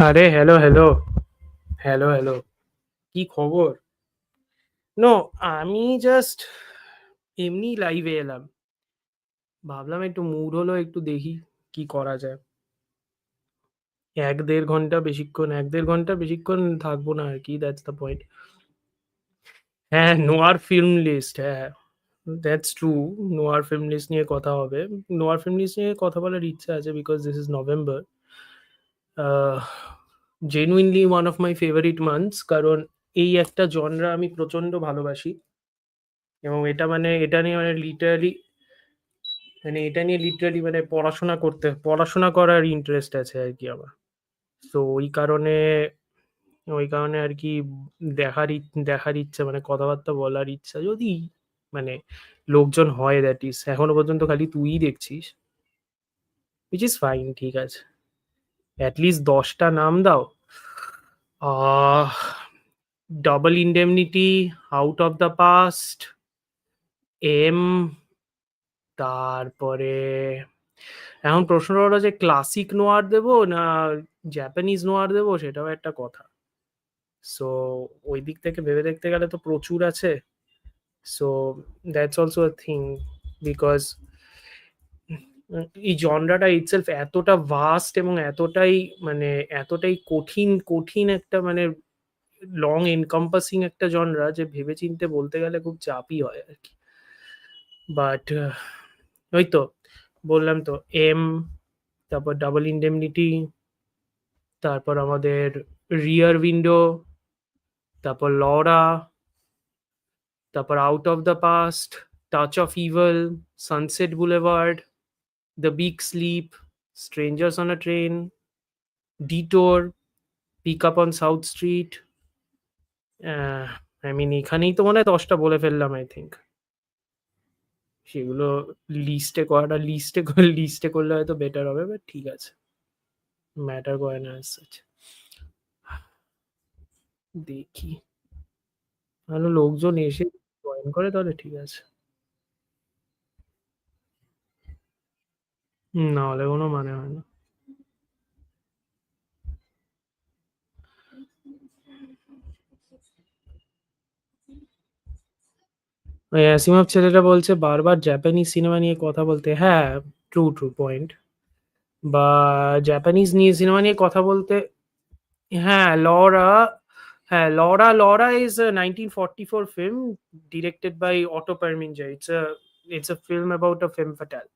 আরে hello hello hello hello, কি খবর? নো, আমি জাস্ট এমনি লাইভে এলাম। ভাবলাম একটু মুড হলো, একটু দেখি কি করা যায়। 1-1.5 ঘন্টা বেশিক্ষণ থাকবো না আর কি, দ্যাটস দ্য পয়েন্ট। হ্যাঁ, নোয়ার ফিল্ম লিস্ট, হ্যাঁ দ্যাটস ট্রু। নোয়ার ফিল্ম লিস্ট নিয়ে কথা হবে। নোয়ার ফিল্ম লিস্ট নিয়ে কথা বলার ইচ্ছা আছে because this is November, genuinely one of my favourite months, কারণ এই একটা জনরা আমি প্রচণ্ড ভালোবাসি এবং এটা নিয়ে লিটারালি পড়াশোনা করার ইন্টারেস্ট আছে আর কি আমার। তো ওই কারণে আর কি দেখার ইচ্ছা, মানে কথাবার্তা বলার ইচ্ছা, যদি মানে লোকজন হয়, দ্যাট ইজ, এখনো পর্যন্ত খালি তুইই দেখছিস, উইচ ইজ ফাইন, ঠিক আছে। অ্যাটলিস্ট 10টা নাম দাও। Ah Double Indemnity, Out of the Past, um, তারপরে এখন প্রশ্ন হলো যে ক্লাসিক নোয়ার দেবো না জাপানিজ নোয়ার দেবো, সেটাও একটা কথা। সো ওই দিক থেকে ভেবে দেখতে গেলে তো প্রচুর আছে। So that's also a thing, because এই জনরাটা ইটসেলফ এতটা ভাস্ট এবং এতটাই কঠিন কঠিন একটা লং এনকম্পাসিং একটা জনরা, যে ভেবে চিনতে বলতে গেলে খুব চাপই হয় আর কি। বাট ওই তো বললাম তো, এম, তারপর ডাবল ইন্ডেমনিটি, তারপর আমাদের রিয়ার উইন্ডো, তারপর লরা, তারপর Out of the Past, Touch of Evil, Sunset Boulevard, The Big Sleep, Strangers on a Train, Detour, Pickup on South Street. এখানেই তো মনে হয় 10টা বলে ফেললাম, আই থিঙ্ক। সেগুলো লিস্টে করলে হয়তো বেটার হবে, বাট ঠিক আছে, ম্যাটার করে না as such। দেখি, ভালো লোকজন এসে জয়েন করে তাহলে ঠিক আছে, না হলে কোনো মানে হয় না। ওই অ্যাসিমভ ছেলেটা বলছে বারবার জাপানিজ সিনেমা নিয়ে কথা বলতে। হ্যাঁ, ট্রু ট্রু পয়েন্ট। বা জাপানিজ নিয়ে সিনেমা নিয়ে কথা বলতে। হ্যাঁ, লরা। হ্যাঁ, Laura is a 1944 film directed by Otto Preminger. It's a film about a femme fatale.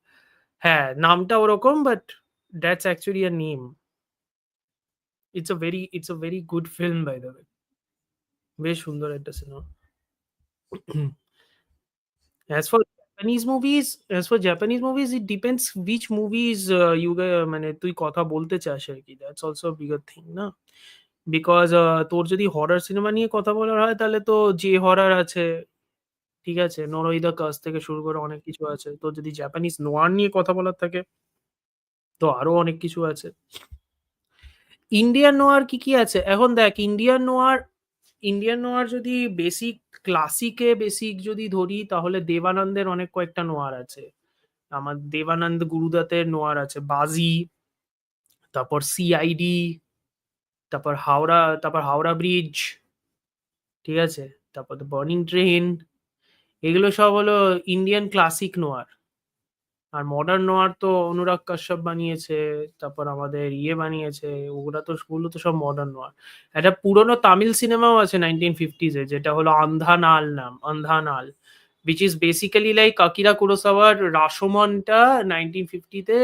হ্যাঁ, নামটা ওরকম, but that's actually a name. It's a very good film, by the way. বেশ সুন্দর একটা cinema. As for Japanese movies, it depends which movies মানে তুই কথা বলতে চাস আরকি। That's also a bigger thing না? বিকজ তোর যদি হরর সিনেমা নিয়ে কথা বলার হয় তাহলে তো যে হরর আছে, ঠিক আছে? নরহই দ্য কার্স থেকে শুরু করে অনেক কিছু আছে। তোর যদি জাপানিজ নোয়ার নিয়ে কথা বলার থাকে তো আরো অনেক কিছু আছে। ইন্ডিয়ান নোয়ার কি আছে? এখন দেখ ইন্ডিয়ান নোয়ার যদি বেসিক যদি ধরি তাহলে দেবানন্দের অনেক কয়েকটা নোয়ার আছে। আমার দেবানন্দ গুরুদাসের নোয়ার আছে। 'বাজি', তারপর 'সিআইডি', তারপর 'হাওড়া ব্রিজ', ঠিক আছে? তারপর 'দ্য বার্নিং ট্রেন'। এগুলো সব হলো ইন্ডিয়ান ক্লাসিক নোয়ার। আর মডার্ন নোয়ার তো অনুরাগ কাশ্যপ বানিয়েছে, তারপর আমাদের বানিয়েছে, ওগুলো তো সব মডার্ন নোয়ার। একটা পুরনো তামিল সিনেমাও আছে 1950s এ যেটা হলো 'আন্ধানাল' which is basically like Akira কুরোসাওয়ার 'রাশোমন'টা 1950 তে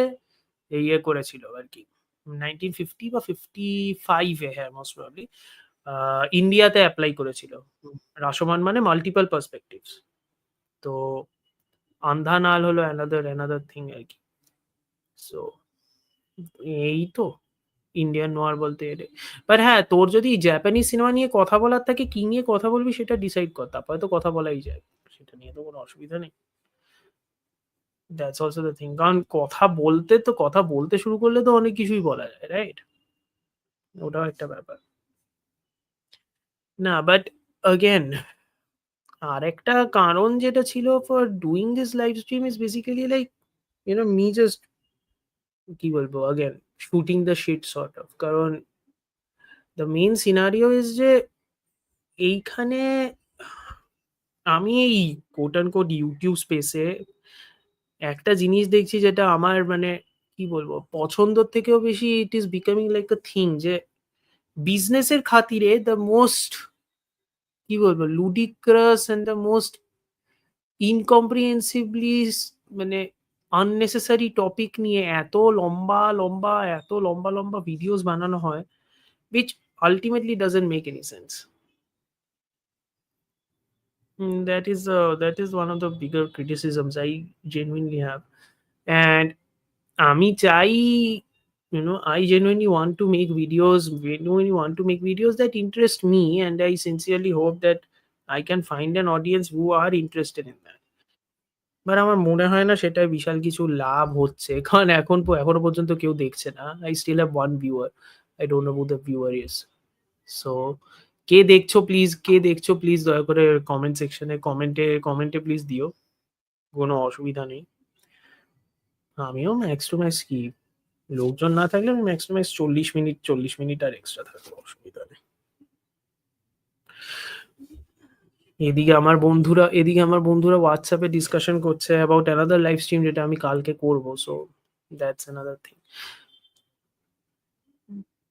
করেছিল আরকি। 1950 বা 55 এ, হ্যাঁ, মোস্ট প্রবাবলি ইন্ডিয়াতে এপ্লাই করেছিল। 'রাশোমন' মানে মাল্টিপল পার্সপেক্টিভস। তো 'আন্ধানাল' হলো অ্যানাদার থিং আরকি। সো এই তো ইন্ডিয়ান নোয়ার বলতে গেলে। বাট হ্যাঁ, তোর যদি জাপানিজ সিনেমা নিয়ে কথা বলার থাকে, কি নিয়ে কথা বলবি সেটা ডিসাইড কর। তারপরে তো কথা বলাই যায়। সেটা নিয়ে তো কোনো অসুবিধা নেই। That's also the thing. কারণ কথা বলতে শুরু করলে তো অনেক কিছুই বলা যায়, রাইট? ওটাও একটা ব্যাপার। না, বাট এগেইন আরেকটা কারণ যেটা ছিল for doing this live stream is basically like me just কি বলবো again shooting the shit sort of. কারণ দ্য মেইন সিনারিও ইস যে এইখানে আমি এই কোট আনকোট YouTube স্পেসে একটা জিনিস দেখছি যেটা আমার মানে কি বলবো পছন্দর থেকেও বেশি ইট ইস বিকামিং লাইক আ থিং যে বিজনেসের খাতিরে দ্য মোস্ট কি বলবো ludicrous and the most incomprehensibly মানে unnecessary টপিক নিয়ে এত লম্বা লম্বা ভিডিওস বানানো হয় which ultimately doesn't make any sense. That is one of the bigger criticisms I genuinely have. And আমি চাই, I genuinely want to make videos that interest me, and I sincerely hope that I can find an audience who are interested in that. But আমার মনে হয় না সেটায় বিশাল কিছু লাভ হচ্ছে। কারণ এখনো পর্যন্ত কেউ দেখছে না। I still have 1 viewer. I don't know who the viewer is. So কে দেখছো প্লিজ দয়া করে কমেন্ট সেকশনে কমেন্টে প্লিজ দিও। কোনো অসুবিধা নেই। আমিও ম্যাক্স টু ম্যাক্স কি লোকজন না থাকলে আমি ম্যাক্স টু ম্যাক্স 40 মিনিট আর এক্সট্রা থাকবো, অসুবিধা নেই। এদিকে আমার বন্ধুরা হোয়াটসঅ্যাপে ডিসকাশন করছে অ্যাবাউট অ্যানাদার লাইভ স্ট্রিম যেটা আমি কালকে করব। So that's another thing.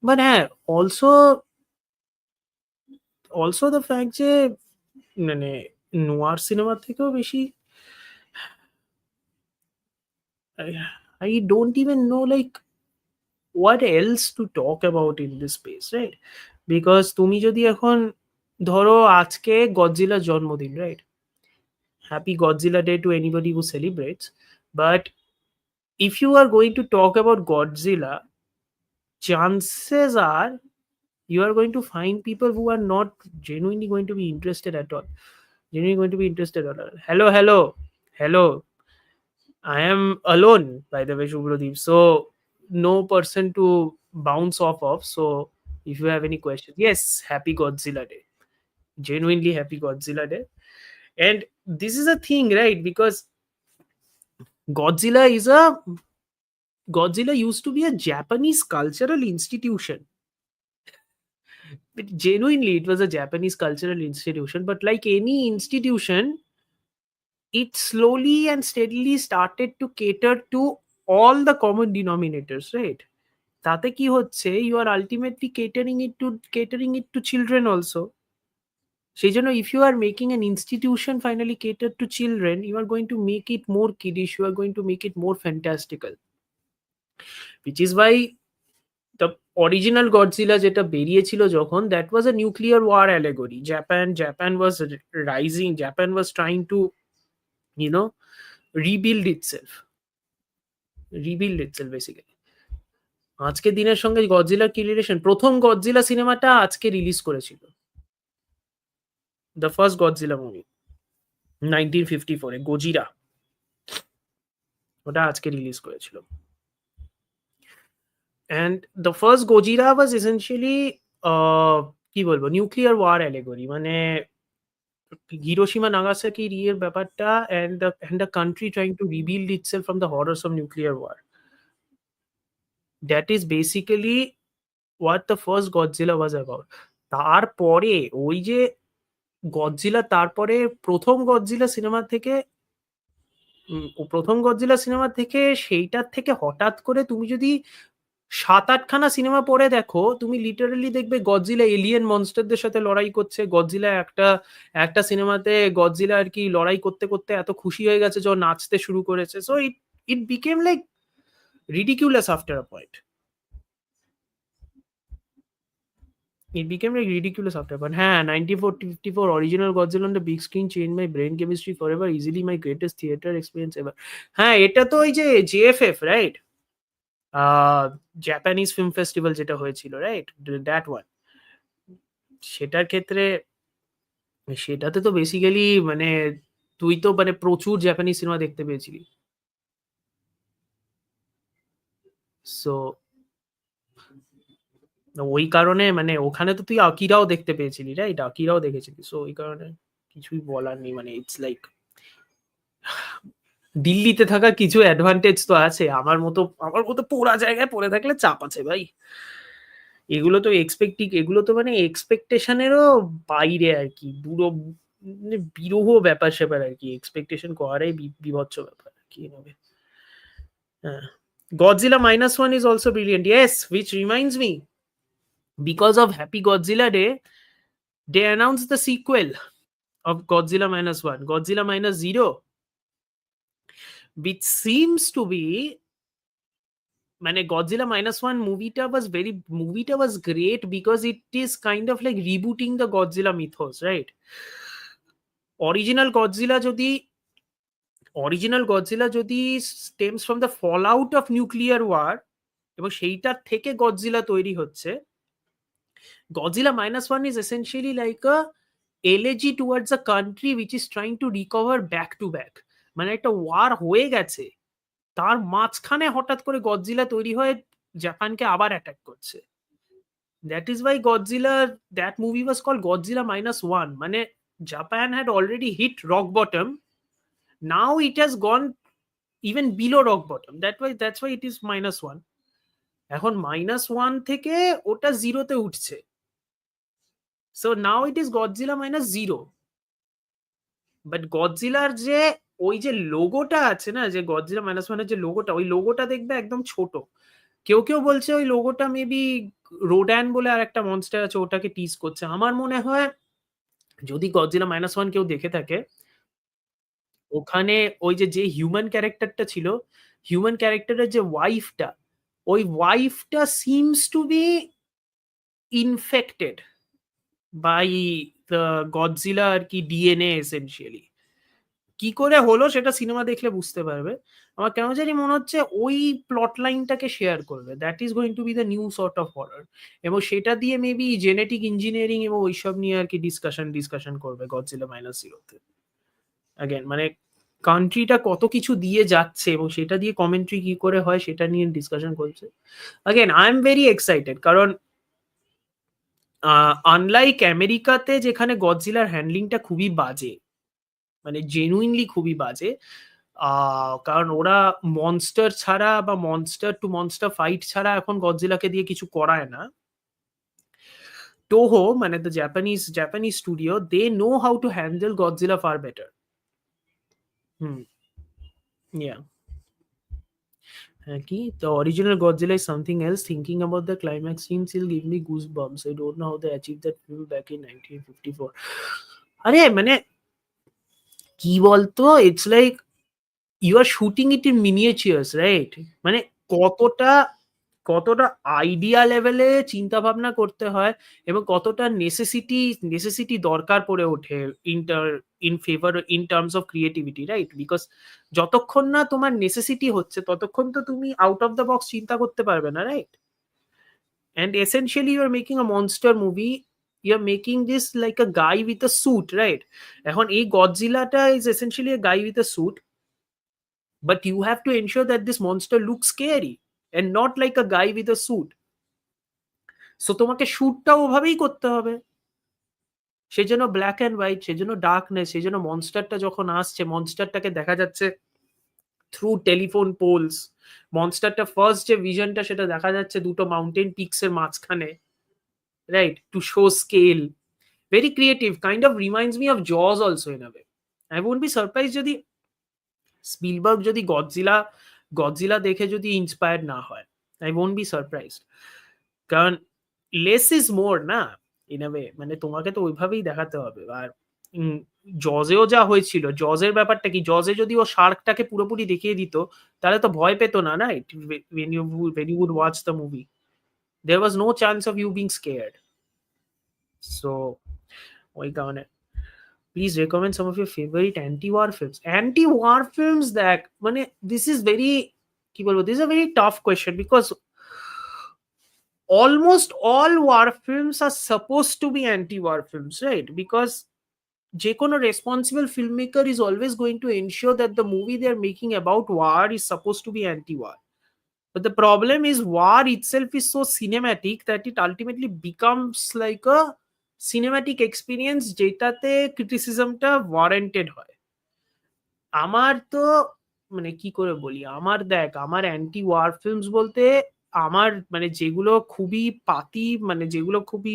But হ্যাঁ, অলসো অলসো দ্য ফ্যাক্ট যে মানে নোয়ার সিনেমার থেকেও বেশি I don't even know like what else to talk about in this space, right? Because তুমি যদি এখন ধরো আজকে গডজিলার জন্মদিন, right? Happy Godzilla day to anybody who celebrates. But if you are going to talk about Godzilla, chances are you are going to find people who are not genuinely going to be interested at all. Genuinely going to be interested at all. Hello. I am alone, by the way, Shubhradeep. So no person to bounce off of. So if you have any questions, yes, happy Godzilla Day. Genuinely happy Godzilla Day. And this is a thing, right? Because Godzilla is a Godzilla used to be a Japanese cultural institution. But genuinely, it was a Japanese cultural institution. But like any institution, it slowly and steadily started to cater to all the common denominators, right? তাতে কি হচ্ছে, you are ultimately catering it to children also. সেই জন্য if you are making an institution finally catered to children, you are going to make it more kiddish, you are going to make it more fantastical, which is why the original Godzilla যেটা বেরিয়েছিল যখন, that was a nuclear war allegory. Japan was rising, Japan was trying to, you know, rebuild itself, rebuild itself basically. আজকের দিনের সঙ্গে গডজিলার কি relation? ১ম Godzilla সিনেমাটা আজকে রিলিজ করেছিল। দ্য ফার্স্ট গডজিলা মুভি 1954 এ গজিরা। ওটা আজকে রিলিজ করেছিল। And the first Gojira was essentially a কি বলবো? নিউক্লিয়ার ওয়ার অ্যালিগরি মানে হিরোশিমা নাগাসাকির ইয়ের ব্যাপারটা and the country trying to rebuild itself from the horrors of nuclear war. That is basically what the first Godzilla was about. তারপরে ওই যে Godzilla তারপরে ১ম গডজিলা সিনেমা থেকে ১ম গডজিলা সিনেমা থেকে সেইটার থেকে হঠাৎ করে তুমি যদি ৭-৮ খানা সিনেমা পরে দেখো, তুমি লিটারেলি দেখবে গডজিলা এলিয়েন মনস্টারদের সাথে লড়াই করছে। গডজিলা একটা সিনেমাতে গডজিলা আরকি লড়াই করতে এত খুশি হয়ে গেছে যে ও নাচতে শুরু করেছে। So it became like ridiculous after a point. It became like ridiculous after a point. হ্যাঁ, 1954 original Godzilla on the big screen changed my brain chemistry forever. Easily my greatest theater experience ever. হ্যাঁ, এটা তো ওই যে JFF right? আ Japanese film festival যেটা হয়েছিল right? That one. সেটার ক্ষেত্রে সেটাতে তো বেসিক্যালি মানে তুই তো মানে প্রচুর জাপানিজ সিনেমা দেখতে পেয়েছিলি। সো ওই কারণে মানে ওখানে তো তুই আকিরাও দেখতে পেয়েছিলি রাইট? আকিরাও দেখেছিলি। সো ওই কারণে কিছুই বলার নেই। মানে ইটস লাইক দিল্লিতে থাকার কিছু অ্যাডভান্টেজ তো আছে। আমার মতো পোড়া জায়গায় পড়ে থাকলে চাপ আছে ভাই। এগুলো তো মানে এক্সপেকটেশন এরও বাইরে আরকি। মানে বিরহ ব্যাপার-স্যাপার আরকি। এক্সপেকটেশন করাটাই বিভৎস ব্যাপার আরকি এভাবে। হ্যাঁ। Godzilla -1 is also brilliant. Yes, which reminds me, because of Happy Godzilla Day, they announced the sequel of Godzilla -1, Godzilla -0, which seems to be মানে Godzilla -1 মুভিটা was great because it is kind of like rebooting the Godzilla mythos, right? Original Godzilla যদি stems from the fallout of nuclear war এবং সেইটার থেকে Godzilla তৈরি হচ্ছে, Godzilla -1 is essentially like a elegy towards a country which is trying to recover back to back. মানে একটা war হয়ে গেছে। তার মাঝখানে হঠাৎ করে গডজিলা তৈরি হয়ে জাপানকে আবার অ্যাটাক করছে। That is why that movie was called Godzilla -1 মানে Japan had already hit rock bottom, now it has gone even below rock bottom, that's why it is -1। এখন -1 থেকে ওটা 0 তে উঠছে। So now it is Godzilla -0। But গডজিলার যে ওই যে লোগোটা আছে না, যে গডজিলা -1 এর যে লোগোটা, ওই লোগোটা দেখবে একদম ছোট। কেউ বলছে ওই লোগোটা মেবি রোডান বলে আরেকটা মনস্টার আছে ওটাকে টিজ করছে। আমার মনে হয় যদি গডজিলা -1 কেউ দেখে থাকে, ওখানে ওই যে হিউম্যান ক্যারেক্টারটা ছিল, হিউম্যান ক্যারেক্টারের যে ওয়াইফটা, ওই ওয়াইফটা seems to be infected by the Godzilla আরকি ডিএনএ এসেনশিয়ালি। কি করে হলো সেটা সিনেমা দেখলে বুঝতে পারবে। আমার কেন জানি মনে হচ্ছে ওই প্লট লাইনটাকে শেয়ার করবে। That is going to B the new sort of horror এবং সেটা দিয়ে মেবি জেনেটিক ইঞ্জিনিয়ারিং এবং ওইসব নিয়ে আরকি ডিসকাশন করবে Godzilla -0 তে। অ্যাগেইন মানে কান্ট্রিটা কত কিছু দিয়ে যাচ্ছে এবং সেটা দিয়ে কমেন্ট্রি কি করে হয় সেটা নিয়ে ডিসকাশন করছে। Again I am very excited কারণ আনলাইক আমেরিকাতে যেখানে গডজিলার হ্যান্ডলিংটা খুবই বাজে, মানে জেনুইনলি খুবই বাজে। কারণ ওরা মনস্টার ছাড়া বা মনস্টার টু মনস্টার ফাইট ছাড়া এখন গডজিলাকে দিয়ে কিছু করায় না। Toho মানে the Japanese studio, they know how to handle Godzilla far better. Hmm, yeah. হ্যাঁ, কি? The original Godzilla is something else. Thinking about the climax scene still give me goosebumps. I don't know how they achieved that film back in 1954. আরে মানে কি বলতো? It's like you are shooting it in miniatures, right? মানে কতটা কতটা idea লেভেলে চিন্তাভাবনা করতে হয় এবং কতটা নেসেসিটি দরকার পড়ে ওঠে inter in favour in terms of creativity, right? Because যতক্ষণ না তোমার নেসেসিটি হচ্ছে ততক্ষণ তো তুমি আউট অফ দ্য বক্স চিন্তা করতে পারবে না, right? And essentially, you're making a monster movie. You're making this like a guy with a suit, right? এখন এই Godzilla is essentially a guy with a suit, but you have to ensure that this monster looks scary and not like a guy with a suit. So তোমাকে শুটটাও ওভাবেই করতে হবে। সেজন্য black and white, সেজন্য darkness, সেজন্য মনস্টারটা যখন আসছে, মনস্টারটাকে দেখা যাচ্ছে থ্রু টেলিফোন পোলস। মনস্টারটা ফার্স্ট যে ভিশনটা সেটা দেখা যাচ্ছে দুটো মাউন্টেন পিকস এর মাঝখানে, right? To show scale. Very creative, kind of reminds me of Jaws also in a way. I won't be surprised যদি স্পিলবার্গ যদি গডজিলা দেখে যদি ইন্সপায়ার্ড না হয়। I won't be surprised. কারণ less is more না, in a way, মানে তোমাকে তো ওইভাবেই দেখাতে হবে। আর জজেও যা হয়েছিল, জজের ব্যাপারটা কি, জজে যদি ও শার্কটাকে পুরোপুরি দেখিয়ে দিত তাহলে তো ভয় পেত না, না? When you would watch the movie, there was no chance of you being scared. So ওই কারণে please recommend some of your favorite anti-war films. Anti-war films that মানে this is very কি বলবো, this is a very tough question because almost all war films are supposed to be anti-war films, right? Because যে কোনো responsible filmmaker is always going to ensure that the movie they are making about war is supposed to be anti-war. But the problem is war itself is so cinematic that it ultimately becomes like a cinematic experience যেটাতে criticismটা warranted হয়। আমার তো মানে কি করে বলি, আমার দেখ, আমার অ্যান্টি ওয়ার ফিল্মস বলতে আমার মানে যেগুলো খুবই পাতি, মানে যেগুলো খুবই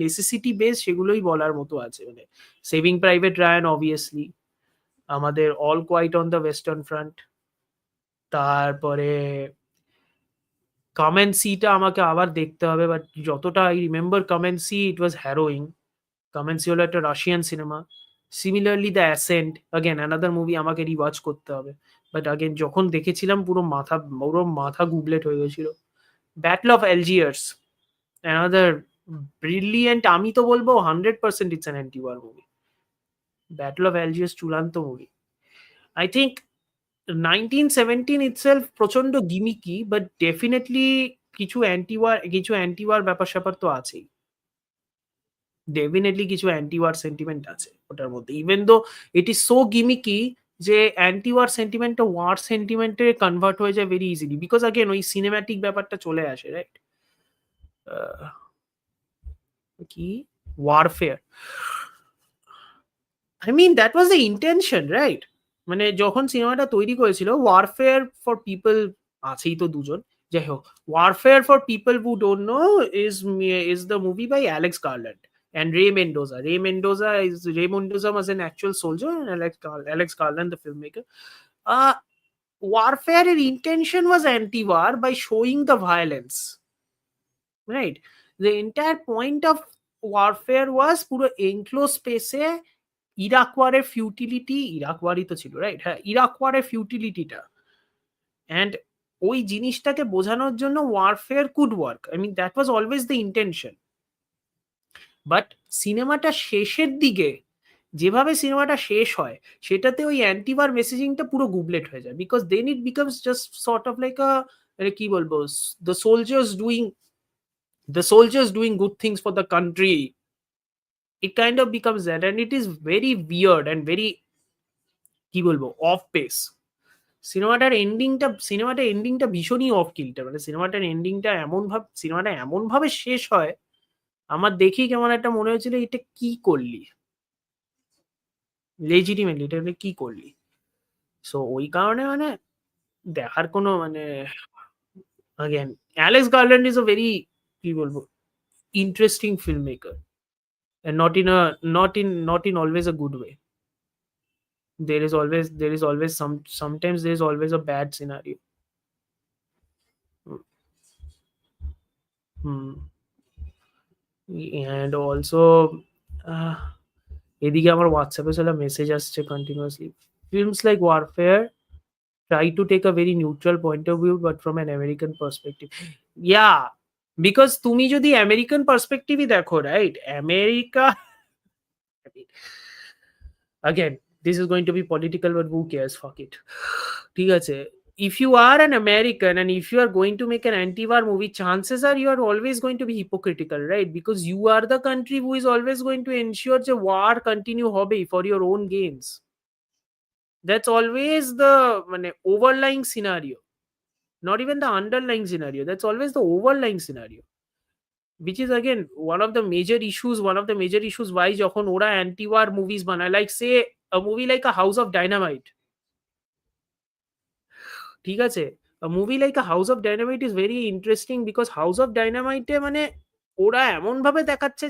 নেসেসিটি বেস, সেগুলোই বলার মতো আছে। মানে সেভিং প্রাইভেট রায়ান অবভিয়াসলি, আমাদের All Quiet on the Western Front, তারপরে কামেন্সিটা আমাকে আবার দেখতে হবে, বাট যতটা আই রিমেম্বার কামেন্সি, ইট ওয়াজ হ্যারোয়িং। কামেন্সি হলো একটা Russian cinema. Similarly the accent, again another movie আমাকে রিওয়াচ করতে হবে। বাট অ্যাগেন যখন দেখেছিলাম পুরো মাথা গুবলেট হয়ে গেছিল। Battle of Algiers, another brilliant, আমি তো বলবো 100% it's an anti war movie. Battle of Algiers চূড়ান্ত মুভি। আই থিঙ্ক 1917 ইটসেলফ প্রচন্ড গিমিকি, বাট ডেফিনেটলি কিছু অ্যান্টি ওয়ার ব্যাপার-স্যাপার তো আছেই। ডেফিনেটলি কিছু অ্যান্টি ওয়ার সেন্টিমেন্ট আছে ওটার মধ্যে। Even though it is so গিমিকি যে অ্যান্টি ওয়ার সেন্টিমেন্টটা ওয়ার সেন্টিমেন্টে কনভার্ট হয়ে যায় ভেরি ইজিলি। বিকজ অ্যাগেন ওই সিনেম্যাটিক ব্যাপারটা চলে আসে, রাইট? আ কি? Warfare. I mean that was the intention, right? মানে যখন সিনেমাটা তৈরি করেছিল, ওয়ারফেয়ার ফর পিপল আছেই তো দুজন। যাই হোক, warfare for people who don't know is the movie by Alex Garland and Ray Mendoza. Ray Mendoza was an actual soldier and Alex Garland the filmmaker. Warfare এর intention was anti-war by showing the violence, right? The entire point of warfare was পুরো enclosed space এ Iraq ওয়ারের futility, Iraq ওয়ারই তো ছিল, right? হ্যাঁ, Iraq ওয়ারের ফিউটিলিটিটা and ওই জিনিসটাকে বোঝানোর জন্য warfare could work. I mean that was always the intention. But সিনেমাটা শেষের দিকে যেভাবে সিনেমাটা শেষ হয়, সেটাতে ওই অ্যান্টিওয়ার মেসেজিংটা পুরো গুবলেট হয়ে যায়। Because then it becomes just sort of like a, মানে কি বলবো, the soldiers doing good things for the country. It kind of becomes that, and it is very weird and very কি বলবো অফ পেস। সিনেমাটার এন্ডিংটা ভীষণই of কিল্টার। মানে সিনেমাটা এমন ভাবে শেষ হয়, আমার দেখেই কেমন একটা মনে হয়েছিল, এটা কি করলি, লেজিটিমেটলি এটা কি করলি। সো ওই কারণে মানে দেখার কোনো মানে, again Alex Garland is a very কি বলবো interesting film maker, and not in always a good way. There is always sometimes there is always a bad scenario. Hmm. And also uh, এদিকে আমার হোয়াটসঅ্যাপে সালা মেসেজ আসছে continuously. Films like warfare try to take a very neutral point of view, but from an American perspective. Yeah, because তুমি যদি American পার্সপেক্টিভই দেখো, right? America, again, this is going to be political, but who cares? Fuck it. ঠিক আছে? If you are an American and if you are going to make an anti-war movie, chances are you are always going to be hypocritical, right? Because you are the country who is always going to ensure the war continue hobby for your own gains. That's always the overlying scenario, not even the underlying scenario. That's always the overlying scenario, which is again one of the major issues. One of the major issues why যখন ওরা anti-war movies বানায়, like say a movie like a House of Dynamite, ঠিক আছে? A movie like a House of Dynamite is very interesting because House of Dynamite এ ওরা এমনভাবে দেখাচ্ছে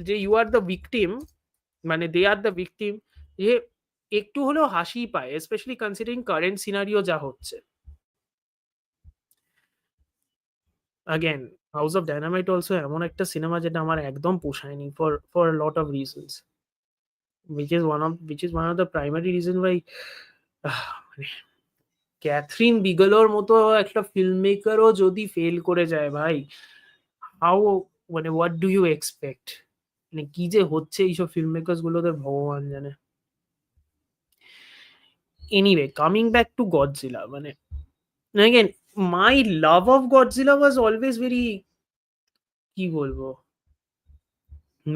যে you are the victim, they are the victim, যে একটু হলেও হাসি পায়, স্পেশালি কনসিডারিং কারেন্ট সিনারিও যা হচ্ছে। Again, House of Dynamite also এমন একটা সিনেমা যেটা আমার একদম পোষায়নি for a lot of reasons, which is one of the primary reason why মানে ক্যাথরিন বিগেলোর মতো একটা ফিল্ম মেকারও যদি ফেল করে যায় ভাই, how what do you expect? কি যে হচ্ছে এইসব ফিল্ম মেকার্স গুলোতে ভগবান জানে। Anyway, coming back to Godzilla, again, my love of Godzilla was always very, কি বলবো,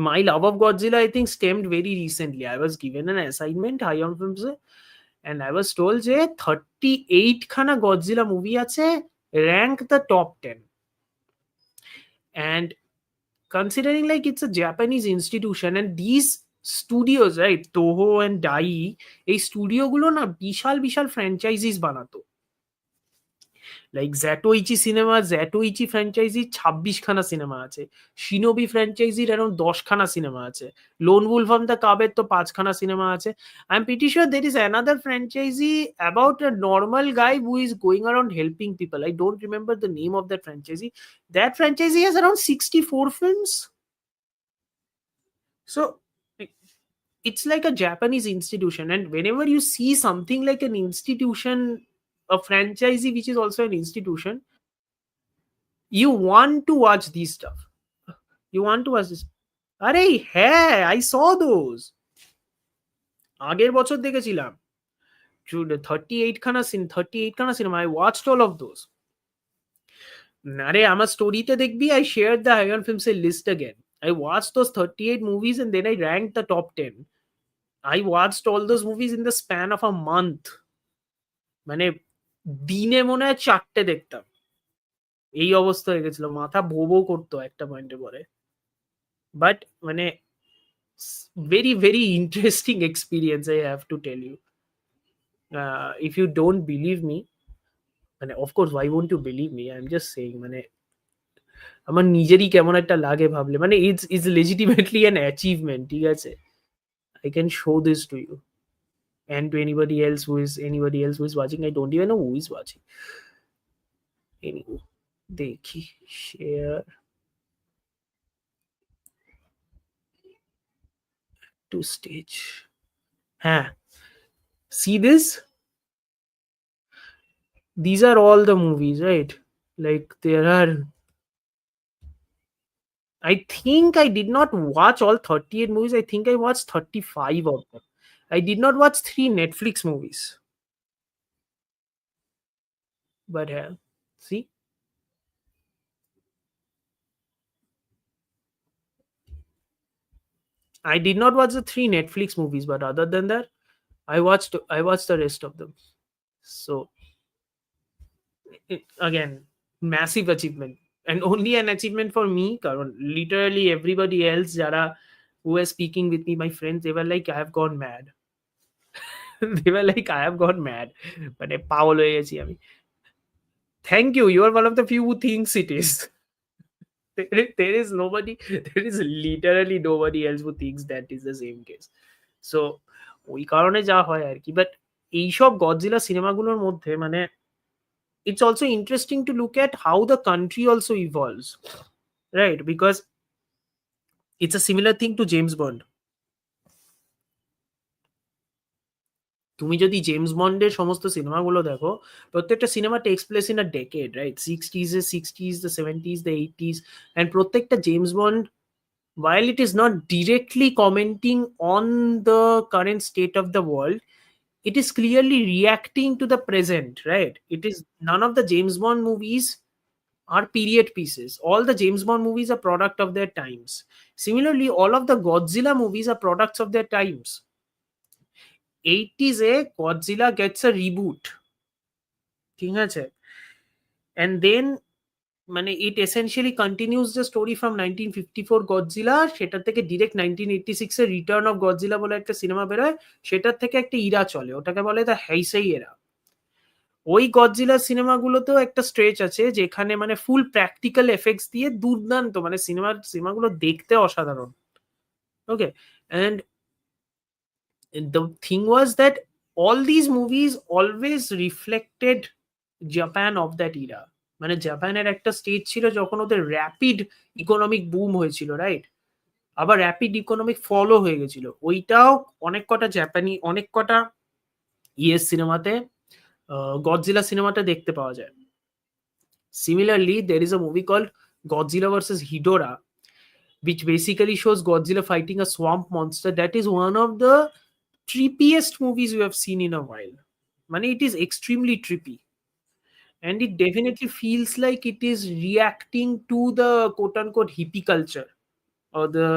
my love of Godzilla, I think, stemmed very recently. I was given an assignment high on films, and I was told যে 38 খানা Godzilla movie আছে, rank the top 10. And considering like it's a Japanese institution and these studios, right, Toho and Dai, এই studio গুলো না বিশাল বিশাল franchises বানাতো। Like জ্যাটোইচি cinema, জ্যাটোইচি franchise 26 খানা cinema আছে, shinobi ফ্র্যাঞ্চাইজির এরকম 10 খানা সিনেমা আছে, লোন উলফ অফ দ্য কাবের তো 5 খানা সিনেমা আছে। I am pretty sure there is another franchise about a normal guy who is going around helping people. I don't remember the name of that franchise. That franchise has around 64 films. So it's like a Japanese institution, and whenever you see something like an institution, a franchisee which is also an institution, you want to watch these stuff. You want to watch this. আরে হ্যাঁ, I saw those. আগের বছর দেখেছিলাম 38 খানা cinema. I watched all of those. আরে আমার স্টোরিতে দেখবি, I shared the Ion Films list again. I watched those 38 movies and then I ranked the top 10. I watched all those movies in the span of a month. মানে দিনে মনে হয় 4টে দেখতাম। এই অবস্থা হয়ে গেছিল। মাথা ভো, ভো করতো একটা পয়েন্টে পরে। But very, very interesting experience, I have to tell you. If you don't believe me, of course, why won't you believe me? I'm just saying, আমার নিজেরই কেমন একটা লাগে ভাবলে। it's legitimately an achievement, ঠিক আছে? I can show this to you. And to anybody else who is watching, I don't even know who is watching. Anyway, দেখি, share to stage. হ্যাঁ, see this? These are all the movies, right? Like there are, I think I did not watch all 38 movies. I think I watched 35 of them. I did not watch 3 Netflix movies. But see, I did not watch the 3 Netflix movies, but other than that, I watched the rest of them. So again, massive achievement, and only an achievement for me, কারণ literally everybody else যারা who were speaking with me, my friends, they were like, I have gone mad. They were like, I have gone mad. পাগল হয়ে গেছি আমি। Thank you. You are one of the few who thinks it is. There is nobody, there is literally nobody else who thinks that is the same case. So ওই কারণে যা হয় আর কি। But এইসব গডজিলা সিনেমাগুলোর মধ্যে it's also interesting to look at how the country also evolves, right? Because it's a similar thing to James Bond. তুমি যদি James বন্ডের সমস্ত সিনেমাগুলো দেখো, প্রত্যেকটা cinema takes place in a decade, right? 60s এ 60s, the 70s, the 80s, and প্রত্যেকটা James Bond, while it is not directly commenting on the current state of the world, it is clearly reacting to the present, right? It is none of the James Bond movies are period pieces. All the James Bond movies are product of their times. Similarly, all of the Godzilla movies are products of their times. 80s A Godzilla gets a reboot, ঠিক আছে? And then মানে it essentially continues the story from 1954 Godzilla, সেটা থেকে direct 1986 এর return of Godzilla বলে একটা cinema বেরোয়, সেটার থেকে একটা ইরা চলে, ওটাকে বলে দ্য হেইসেই এরা। ওই গডজিলা সিনেমাগুলোতেও একটা স্ট্রেচ আছে যেখানে মানে ফুল প্র্যাকটিক্যাল এফেক্টস দিয়ে দুর্দান্ত, মানে সিনেমাগুলো দেখতে অসাধারণ। Okay, and the thing was that all these movies always reflected Japan of that era. মানে জাপানের একটা স্টেজ ছিল যখন ওদের র্যাপিড ইকোনমিক বুম হয়েছিল, রাইট? আবার র্যাপিড ইকোনমিক ফলও হয়ে গেছিল। ওইটাও অনেক কটা জাপানি, অনেক কটা ইয়েস সিনেমাতে, গডজিলা সিনেমাটা দেখতে পাওয়া যায়। Similarly there is a movie called Godzilla versus Hidora, which basically shows Godzilla fighting a swamp monster. That is one of the trippiest movies you have seen in a while. Mane, it is extremely trippy, and it definitely feels like it is reacting to the quote unquote hippie culture of the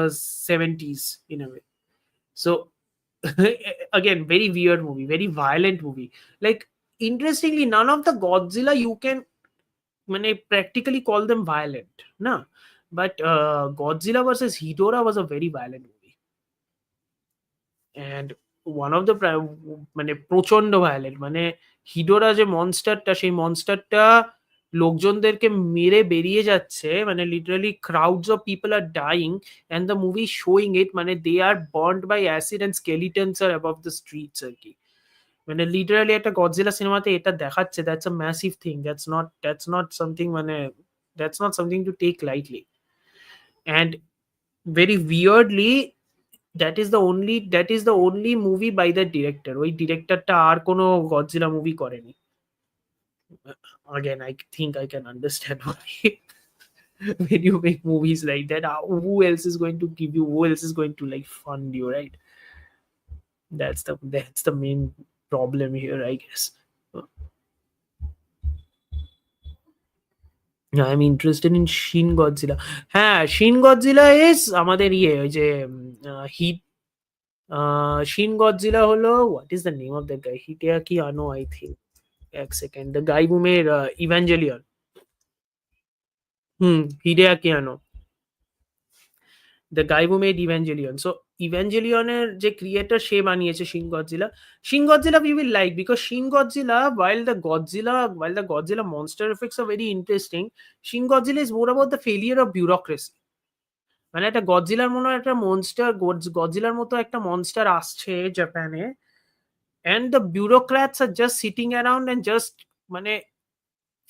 70s in a way. So again, very weird movie, very violent movie. Like, interestingly, none of the Godzilla you can practically call them violent, no. But Godzilla versus Hidora was a very violent movie, and one of the প্রচন্ড violent, মানে হিডোরা যে মনস্টারটা, সেই মনস্টারটা লোকজনদেরকে মেরে বেরিয়ে যাচ্ছে, মানে literally crowds of people are dying, and the movie showing it, মানে they are burned by acid and skeletons are above the streets আর কি। মানে লিটারালি একটা গডজিলা সিনেমাতে এটা দেখাচ্ছে, that's a massive thing, that's not something, মানে that's not something to take lightly. And very weirdly, that is the only movie by the director. ওই ডিরেক্টরটা আর কোনো গডজিলা মুভি করেনি। Again, I think I can understand why when you make movies like that, who else is going to give you, who else is going to like fund you, right? That's the main problem here, I guess. I'm interested in Shin Godzilla. হ্যাঁ, Shin Godzilla is আমাদের ইয়ে, ওই যে hit, Shin Godzilla হলো, what is the name of the guy, Hideaki Anno, I think. এক second, the guy who made Evangelion. Hideaki Anno, the guy who made Evangelion. So ইভাঞ্জেলিয়নের যে creator, সে বানিয়েছে Shin Godzilla. Shin Godzilla we will like because Shin Godzilla, while the Godzilla monster effects are very interesting, Shin Godzilla is more about the failure of bureaucracy. মানে একটা গডজিলার মতো একটা monster, গডজিলার মতো একটা মনস্টার আসছে জাপানে, and the bureaucrats are just sitting around and just মানে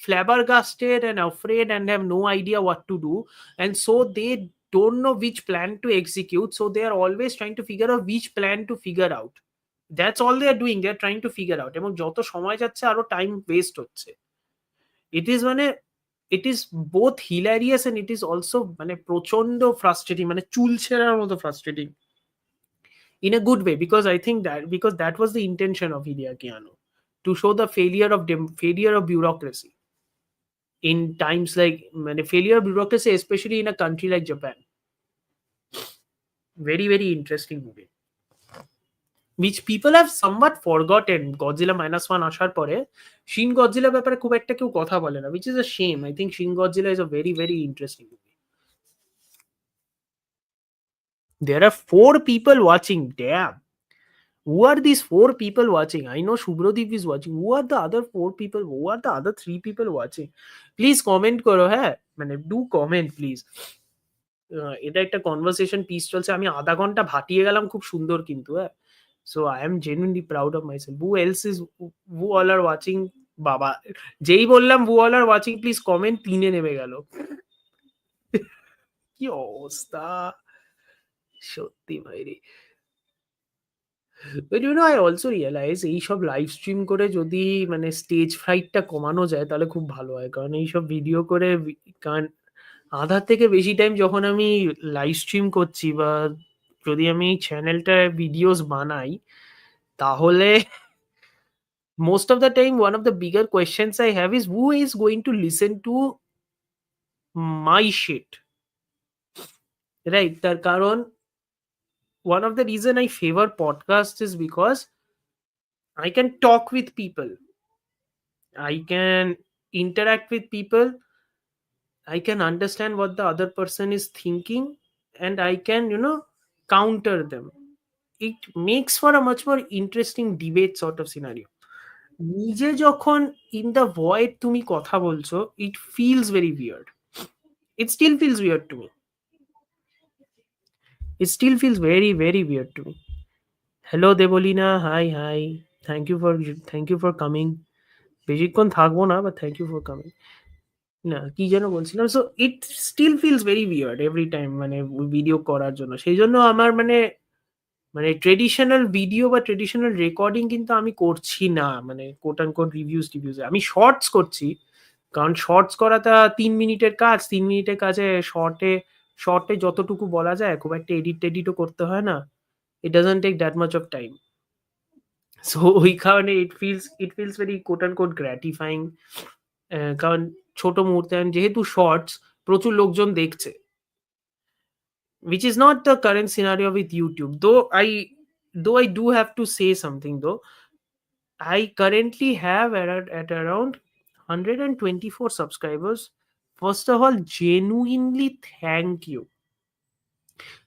flabbergasted and afraid and have no idea what to do, and so they don't know which plan to execute, so they are always trying to figure out which plan to figure out. That's all they are doing, they are trying to figure out, এবং যত সময় যাচ্ছে আরো time waste হচ্ছে। it is মানে it is both hilarious and it is also মানে প্রচন্ড frustrating, মানে চুল ছেঁড়ার মতো frustrating in a good way, because I think that was the intention of Hideaki Anno, to show the failure of bureaucracy in times like failure of bureaucracy, especially in a country like Japan. Very, very interesting movie, which people have somewhat forgotten. Godzilla -1 আসার পরে Shin Godzilla ব্যাপারে খুব একটা কেউ কথা বলে না, which is a shame. I think Shin Godzilla is a very, very interesting movie. There are 4 people watching. Damn. Who are these 4 people watching? I know Shubhradeep is watching. Who are the other 4 people? Who are the other 3 people watching? Please comment করো, হ্যাঁ, মানে do comment please. এটা একটা conversation piece চলছে, আমি আধা ঘন্টা ভাটিয়ে গেলাম খুব সুন্দর কিন্তু, হ্যাঁ। So I am genuinely proud of myself. Who all are watching, বাবা, যেই বললাম who all are watching please comment, 3 নেমে গেল। কি অবস্থা, সত্যি ভাই রে। But I also realize এইসব লাইভ স্ট্রিম করে যদি মানে স্টেজ ফ্রাইটটা কমানো যায় তাহলে খুব ভালো হয়। কারণ এইসব ভিডিও করে কারণ আধার থেকে বেশি টাইম যখন আমি লাইভ স্ট্রিম করছি বা যদি আমি চ্যানেলটায় ভিডিওস বানাই, তাহলে most of the time one of the bigger questions I have is who is going to listen to my shit, right? তার কারণ one of the reason I favor podcasts is because I can talk with people, I can interact with people, I can understand what the other person is thinking, and I can counter them. It makes for a much more interesting debate sort of scenario. নিজে যখন in the void তুমি কথা বলছো, it feels very weird. It still feels weird to me. It still feels very, very weird to me. Hello, Debolina. Hi, hi. Thank you for coming. বেশিক্ষণ থাকবো না, but thank you for coming. না, কি যেন বলছিলাম? So it still feels very weird every time মানে video করার জন্য। সেইজন্য আমার মানে ট্র্যাডিশনাল ভিডিও বা ট্র্যাডিশনাল রেকর্ডিং কিন্তু আমি করছি না। মানে quote unquote রিভিউজ এ। আমি শর্টস করছি। কারণ শর্টস করাটা ৩ মিনিটের কাজ। ৩ মিনিটের কাজে শর্টে যতটুকু বলা যায় খুব একটা এডিট-টেডিটও করতে হয় না। It doesn't take that much of time. So ওই কারণে it feels very quote unquote gratifying. কারণ ছোট মুহূর্তে যেহেতু শর্টস প্রচুর লোকজন দেখছে। Which is not the current scenario with YouTube. Though I do have to say something though. I currently have at around 124 subscribers. First of all, genuinely thank you.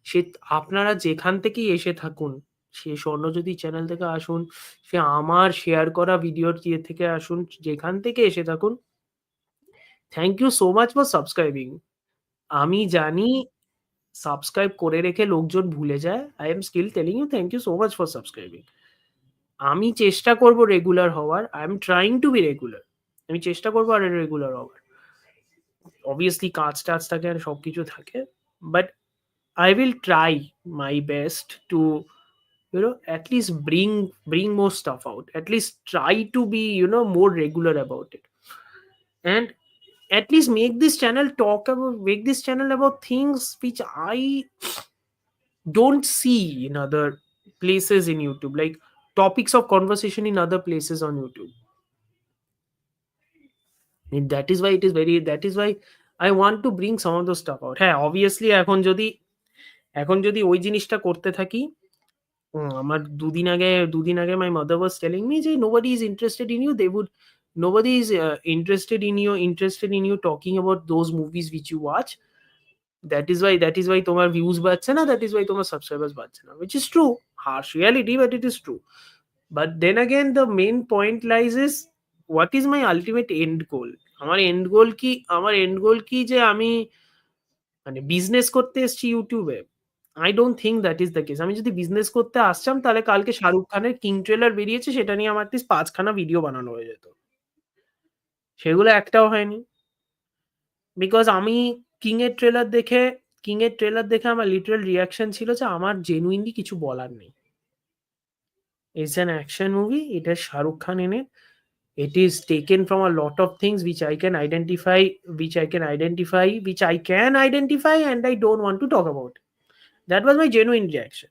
সে আপনারা যেখান থেকেই এসে থাকুন, সে স্বর্ণজ্যোতি চ্যানেল থেকে আসুন, সে আমার শেয়ার করা ভিডিওর থেকে আসুন, যেখান থেকে এসে থাকুন, thank you so much for subscribing. আমি জানি সাবস্ক্রাইব করে রেখে লোকজন ভুলে যায়। I am still telling you thank you so much for subscribing. আমি চেষ্টা করব রেগুলার হওয়ার। I am trying to be regular. আমি চেষ্টা করব আরো রেগুলার হওয়ার। obviously কাজ-টাজ থাকে আর সবকিছু থাকে। But I will try my best to at least bring more stuff out, at least try to be more regular about it, and at least make this channel about things which I don't see in other places in YouTube, like topics of conversation in other places on YouTube. And that is why I want to bring some of those stuff out. হ্যাঁ, obviously এখন যদি ওই জিনিসটা করতে থাকি, আমার দুদিন আগে my mother was telling me যে nobody is interested in you. Nobody is interested in you talking about those movies which you watch. That is why তোমার views বাড়ছে না, that is why তোমার subscribers বাড়ছে না, which is true. Harsh reality, but it is true. But then again, the main point lies is what is my ultimate end goal? আমার end goal কি যে আমি মানে বিজনেস করতে এসেছি ইউটিউবে? I don't think that is the case. আমি যদি বিজনেস করতে আসতাম তাহলে কালকে শাহরুখ খানের 'কিং' ট্রেলার বেরিয়েছে, সেটা নিয়ে আমার এটলিস্ট ৫ খানা ভিডিও বানানো হয়ে যেত। সেগুলো একটাও হয়নি। বিকজ আমি 'কিং' এর ট্রেলার দেখে 'কিং' এর ট্রেলার দেখে আমার লিটারাল রিঅ্যাকশন ছিল যে আমার জেনুইনলি কিছু বলার নেই। It's an action movie. It has Shahrukh Khan in it. It is taken from a lot of things which I can identify, and I don't want to talk about. That was my genuine reaction.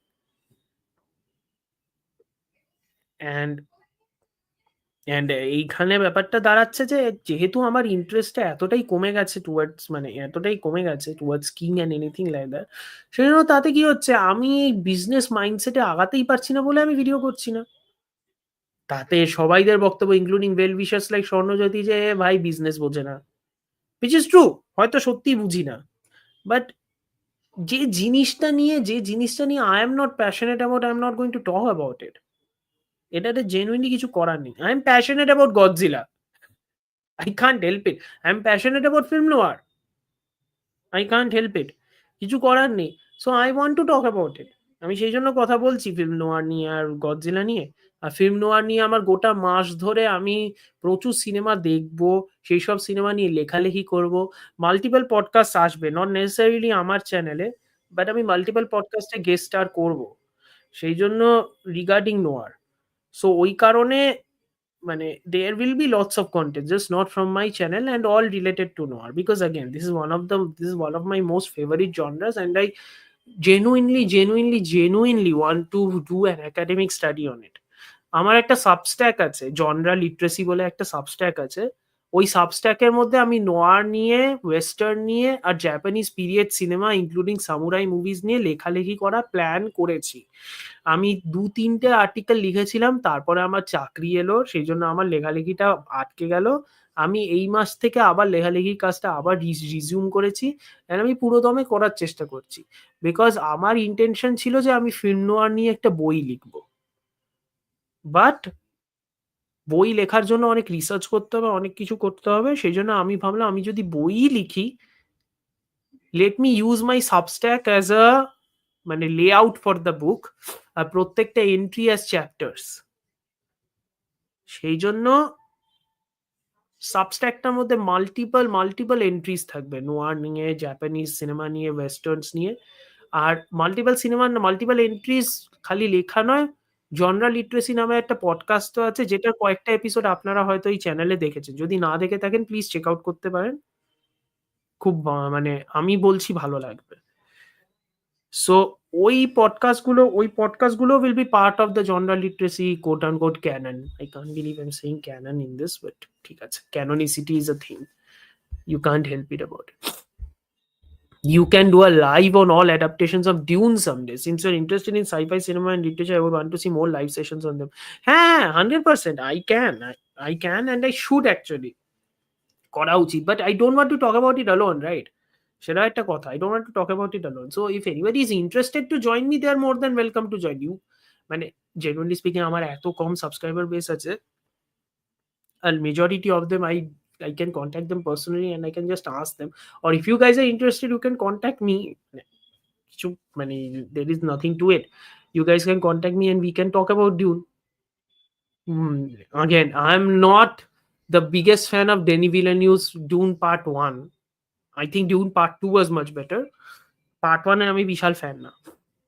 And এইখানে ব্যাপারটা দাঁড়াচ্ছে যে যেহেতু আমার ইন্টারেস্টটা এতটাই কমে গেছে towards king and anything like that, সেজন্য তাতে কি হচ্ছে আমি এই বিজনেস মাইন্ডসেটে আগাতেই পারছি না বলে আমি ভিডিও করছি না। তাতে সবাইদের বক্তব্য ইনক্লুডিং ওয়েল উইশার্স লাইক স্বর্ণজ্যোতি যে ভাই বিজনেস বোঝে না। হুইচ ইজ ট্রু, হয়তো সত্যিই বুঝি না। বাট যে জিনিসটা নিয়ে I am not passionate about, I am not going to talk about it. এটাতে জেনুইনলি কিছু করার নেই। I am passionate about Godzilla. I can't help it. I'm passionate about film noir. I can't help it. কিছু করার নেই। So I want to talk about it. আমি সেইজন্য কথা বলছি film noir নিয়ে আর Godzilla নিয়ে। আর film noir নিয়ে আমার গোটা মাস ধরে আমি প্রচুর সিনেমা দেখবো। সেইসব সিনেমা নিয়ে লেখালেখি করবো। Multiple podcasts আসবে। Not necessarily আমার চ্যানেলে, but আমি multiple podcast এ guest star করবো। সেইজন্য রিগার্ডিং নোয়ার। সো ওই কারণে মানে there will be lots of content, just not from my channel and all related to noir, because again this is one of my most favorite genres, and I genuinely want to do an academic study on it. আমার একটা সাবস্ট্যাক আছে, genre literacy বলে একটা সাবস্ট্যাক আছে। ওই সাবস্ট্যাকের মধ্যে আমি নোয়ার নিয়ে, ওয়েস্টার্ন নিয়ে আর Japanese period cinema including samurai movies নিয়ে লেখালেখি করার প্ল্যান করেছি। আমি ২-৩ টে আর্টিকেল লিখেছিলাম, তারপরে আমার চাকরি এলো, সেইজন্য আমার লেখালেখিটা আটকে গেল। আমি এই মাস থেকে আবার লেখালেখির কাজটা আবার রিজিউম করেছি, অ্যান্ড আমি পুরোদমে করার চেষ্টা করছি। বিকজ আমার ইনটেনশন ছিল যে আমি ফিল্ম নোয়ার নিয়ে একটা বই লিখব। বাট বই লেখার জন্য অনেক রিসার্চ করতে হবে, অনেক কিছু করতে হবে। সেইজন্য আমি ভাবলাম আমি যদি বইই লিখি, let me use my Substack as a মানে লেআউট ফর দ্য বুক, আর প্রত্যেকটা এন্ট্রি অ্যাজ চ্যাপ্টার্স। সেইজন্য সাবস্ট্যাকটার মধ্যে মাল্টিপল এন্ট্রিজ থাকবে, নোয়ার নিয়ে, জাপানিজ সিনেমা নিয়ে, ওয়েস্টার্নস নিয়ে। আর মাল্টিপল এন্ট্রিজ খালি লেখা নয়, জনরা লিটারেসি নামে একটা পডকাস্টও আছে, যেটার কয়েকটা এপিসোড আপনারা হয়তো এই চ্যানেলে দেখেছেন। যদি না দেখে থাকেন প্লিজ চেক আউট করতে পারেন। খুব মানে আমি বলছি ভালো লাগবে। সো ওই পডকাস্টগুলো will be part of the genre literacy quote unquote canon. I can't believe I'm saying canon in this, but ঠিক আছে, canonicity is a thing. You can't help it about it. You can do a live on all adaptations of Dune someday. Since you're interested in sci-fi cinema and literature, I would want to see more live sessions on them. হ্যাঁ, 100% I can and I should actually করা উচিত, but I don't want to talk about it alone, right? সেটা একটা কথা, I don't want to talk about it alone. So if anybody is interested to join me, they are more than welcome to join you. মানে genuinely speaking, আমার এত কম subscriber base আছে, and majority of them I can contact them personally and I can just ask them, or if you guys are interested you can contact me. কিছু মানে there is nothing to it. You guys can contact me and we can talk about Dune. Again, I'm not the biggest fan of Denis Villeneuve's Dune Part 1. I think Dune Part 2 was much better. Part 1 আমি বিশাল fan না।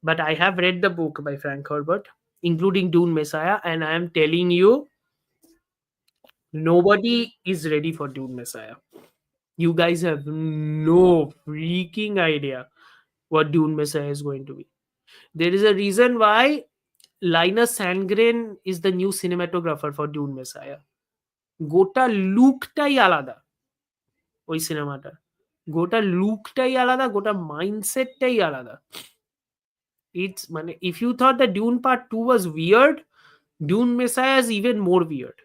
But I have read the book by Frank Herbert, including Dune Messiah, and I am telling you, nobody is ready for Dune Messiah. You guys have no freaking idea what Dune Messiah is going to be. There is a reason why Linus Sandgren is the new cinematographer for Dune Messiah. গোটা লুকটাই আলাদা ওই সিনেমাটার। গোটা লুকটাই আলাদা, গোটা মাইন্ডসেটটাই আলাদা। It's মানে if you thought that Dune Part 2 was weird, Dune Messiah is even more weird.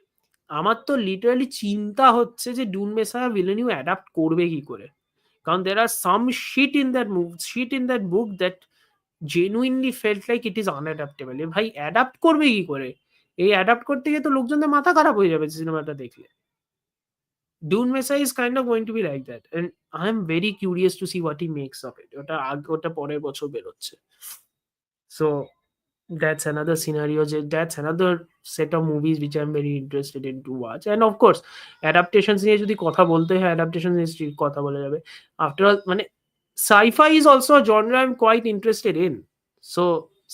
আমার তো লিটারালি চিন্তা হচ্ছে যে Dune Messiah Villeneuve অ্যাডাপ্ট করবে কি করে। কারণ there are some shit in that book that genuinely felt like it is unadaptable. এ ভাই অ্যাডাপ্ট করবে কি করে? এই অ্যাডাপ্ট করতে গিয়ে তো লোকজনের মাথা খারাপ হয়ে যাবে সিনেমাটা দেখলে। Dune Messiah is kind of going to be like that, and I'm very curious to see what he makes of it. ওটা পরের বছর বেরোচ্ছে। So that's another scenario, that's another set of movies which I'm very interested in to watch. And of course adaptations নিয়ে যদি কথা বলতে হয়, adaptations নিয়ে কথা বলা যাবে। After all মানে sci-fi is also a genre I'm quite interested in. So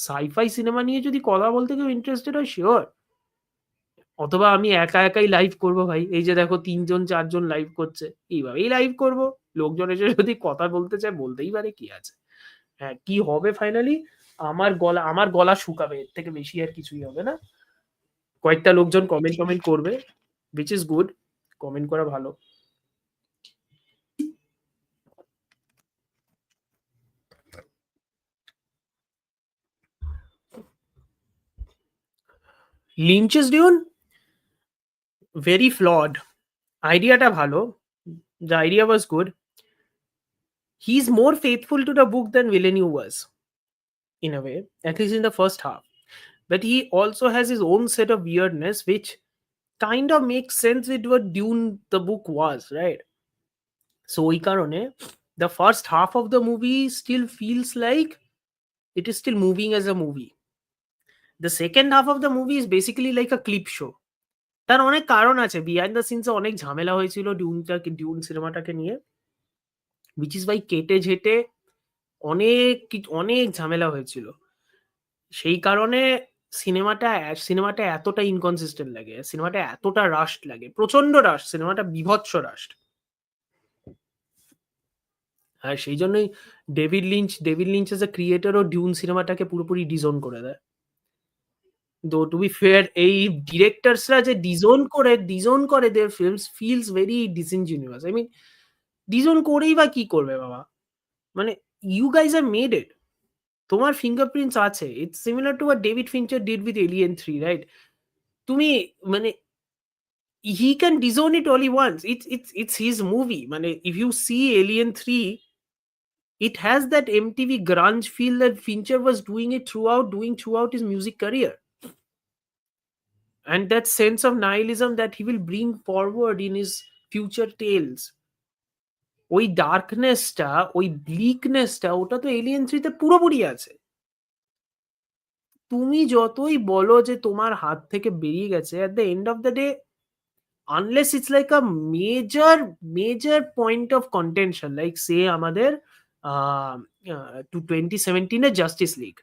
sci-fi cinema নিয়ে যদি কথা বলতে কেউ ইন্টারেস্টেড হয়, শিওর। অথবা আমি একাই লাইভ করব ভাই। এই যে দেখো ৩ জন ৪ জন লাইভ করছে। এইভাবেই লাইভ করব। লোকজন এসে যদি কথা বলতে চায় বলতেই পারে, কি আছে। হ্যাঁ, কি হবে ফাইনালি, আমার গলা শুকাবে। এর থেকে বেশি আর কিছুই হবে না। কয়েকটা লোকজন কমেন্ট করবে, which is good. কমেন্ট করা ভালো। লিঞ্চেস ডিউন very flawed. আইডিয়াটা ভালো। The idea was good. He's more faithful to the book than Villeneuve was, in a way, at least in the first half. But he also has his own set of weirdness, which kind of makes sense with what Dune the book was, right? So ওই কারণে the first half of the movie still feels like it is still moving as a movie. The second half of the movie is basically like a clip show. তার অনেক কারণ আছে, behind the সিনসে অনেক ঝামেলা হয়েছিল Dune সিনেমাটাকে নিয়ে, which is why কেটে ঝেটে অনেক ঝামেলা হয়েছিল। সেই কারণে সিনেমাটা সিনেমাটা এতটা ইনকনসিস্টেন্ট লাগে। সিনেমাটা এতটা রাশড লাগে। প্রচন্ড রাশ। সিনেমাটা বীভৎস রাশড। আর সেইজন্যই ডেভিড লিঞ্চ এস আ ক্রিয়েটর ও 'ডিউন' সিনেমাটাকে পুরোপুরি ডিসওন করে দেয়। Though to be fair এই ডিরেক্টরসরা যে ডিসওন করে their films feels very disingenuous. I mean ডিসওন করেই বা কি করবে বাবা? মানে you guys have made it. তোমার ফিঙ্গারপ্রিন্টস আছে। It's similar to what David Fincher did with Alien 3, right? তুমি মানে he can disown it all he wants. It's his movie. মানে if you see Alien 3, it has that MTV grunge feel that Fincher was doing throughout his music career. And that sense of nihilism that he will bring forward in his future tales. ওই ডার্কনেসটা, ওই ব্লিকনেসটা ওটা তো alien 3 তে পুরোপুরি আছে। তুমি যতই বলো যে তোমার হাত থেকে বেরিয়ে গেছে, at the end of the day, unless it's like a major point of contention, like say আমাদের to 2017 এর জাস্টিস লিগ,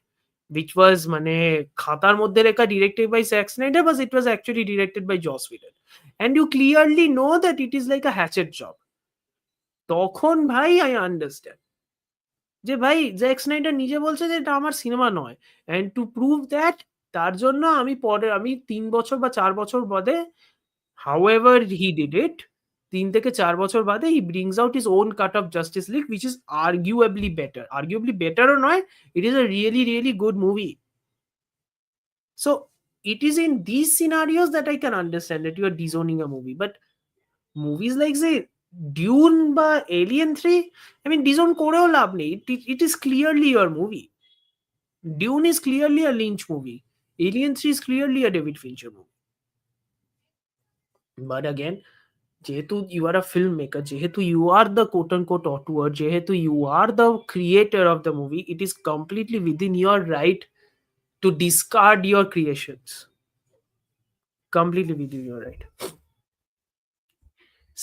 which was মানে খাতার মধ্যে লেখা directed by Zack Snyder, but it was actually directed by Joss Whedon, and you clearly know that it is like a hatchet job. তখন ভাই I understand যে ভাই জ্যাক স্নাইডার নিজে বলছে যে এটা আমার সিনেমা নয়, and to prove that তার জন্য আমি 3 বছর বা 4 বছর বাদে, however he did it, 3 থেকে 4 বছর বাদে he brings out his own cut of Justice League, which is arguably better ও নয়, it is a really good movie. So it is in these scenarios that I can understand that you are disowning a movie, but movies like say Dune বা Alien 3, I mean disown করেও লাভ নেই, it is clearly your movie. Dune is clearly a Lynch movie. Alien 3 is clearly a David Fincher movie. But again, যেহেতু you are a filmmaker, যেহেতু you are the quote unquote auteur, যেহেতু you are the creator of the movie, it is completely within your right to discard your creations. Completely within your right.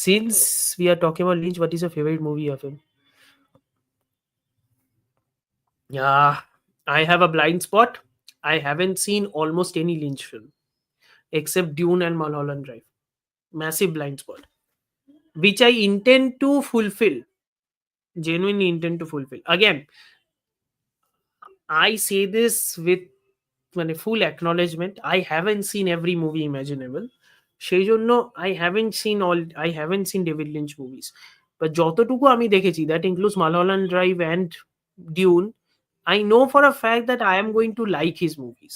Since we are talking about Lynch, what is your favorite movie of him? Yeah, I have a blind spot. I haven't seen almost any Lynch film except Dune and Mulholland Drive. Massive blind spot, which I intend to fulfill. Genuinely intend to fulfill. Again, I say this with full acknowledgement. I haven't seen every movie imaginable. সেই জন্য I haven't seen David Lynch movies. But যতটুকু আমি দেখেছি, that includes Mulholland Drive and Dune, I know for a fact that I am going to like his movies.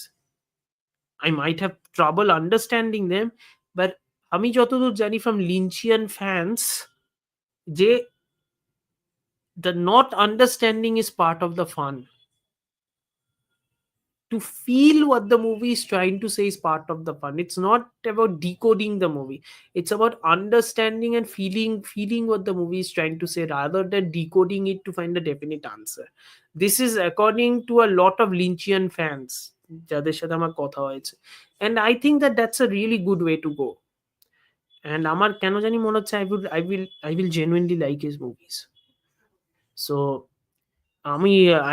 I might have trouble understanding them, but আমি যতদূর জানি from Lynchian fans যে the not understanding is part of the fun. To feel what the movie is trying to say is part of the fun. It's not about decoding the movie. It's about understanding and feeling what the movie is trying to say rather than decoding it to find a definite answer. This is according to a lot of Lynchian fans যাদের সাথে আমার কথা হয়েছে, and I think that that's a really good way to go. And আমার কেন জানি মনে হচ্ছে I will genuinely like his movies. So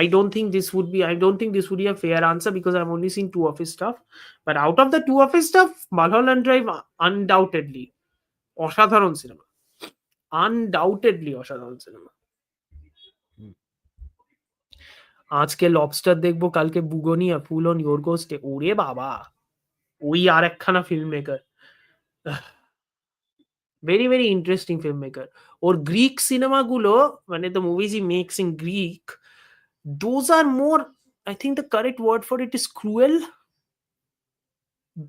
I don't think this would be a fair answer because I've only seen two of his stuff. But out of the two of his stuff, Mulholland Drive undoubtedly অসাধারণ cinema, undoubtedly অসাধারণ cinema. আজকে lobster দেখবো, কালকে বুগোনিয়া, full on your গোস্টে। ওরে বাবা, ওই আর একখানা film maker, very interesting film maker. ওর গ্রিক সিনেমাগুলো, মানে the movies he makes in Greek, those are more, I think the correct word for it is cruel.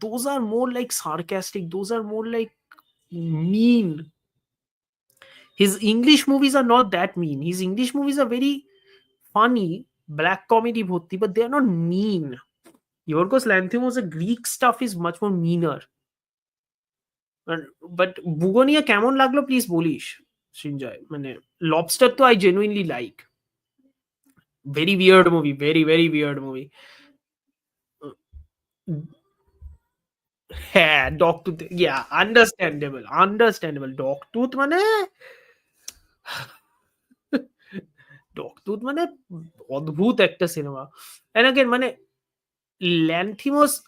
Those are more like sarcastic, those are more like mean. His English movies are not that mean. His English movies are very funny, black comedy bhotti, but they are not mean. Yorgos Lanthimos' Greek stuff is much more meaner. But বুগোনিয়া কেমন লাগলো please বলিস সঞ্জয়। মানে lobster তো I genuinely like. Very weird movie, very weird movie. হ্যাঁ, ডগটুথ, ইয়া understandable. ডগটুথ মানে ডগটুথ মানে অদ্ভুত একটা সিনেমা। এন্ড अगेन মানে Lanthimos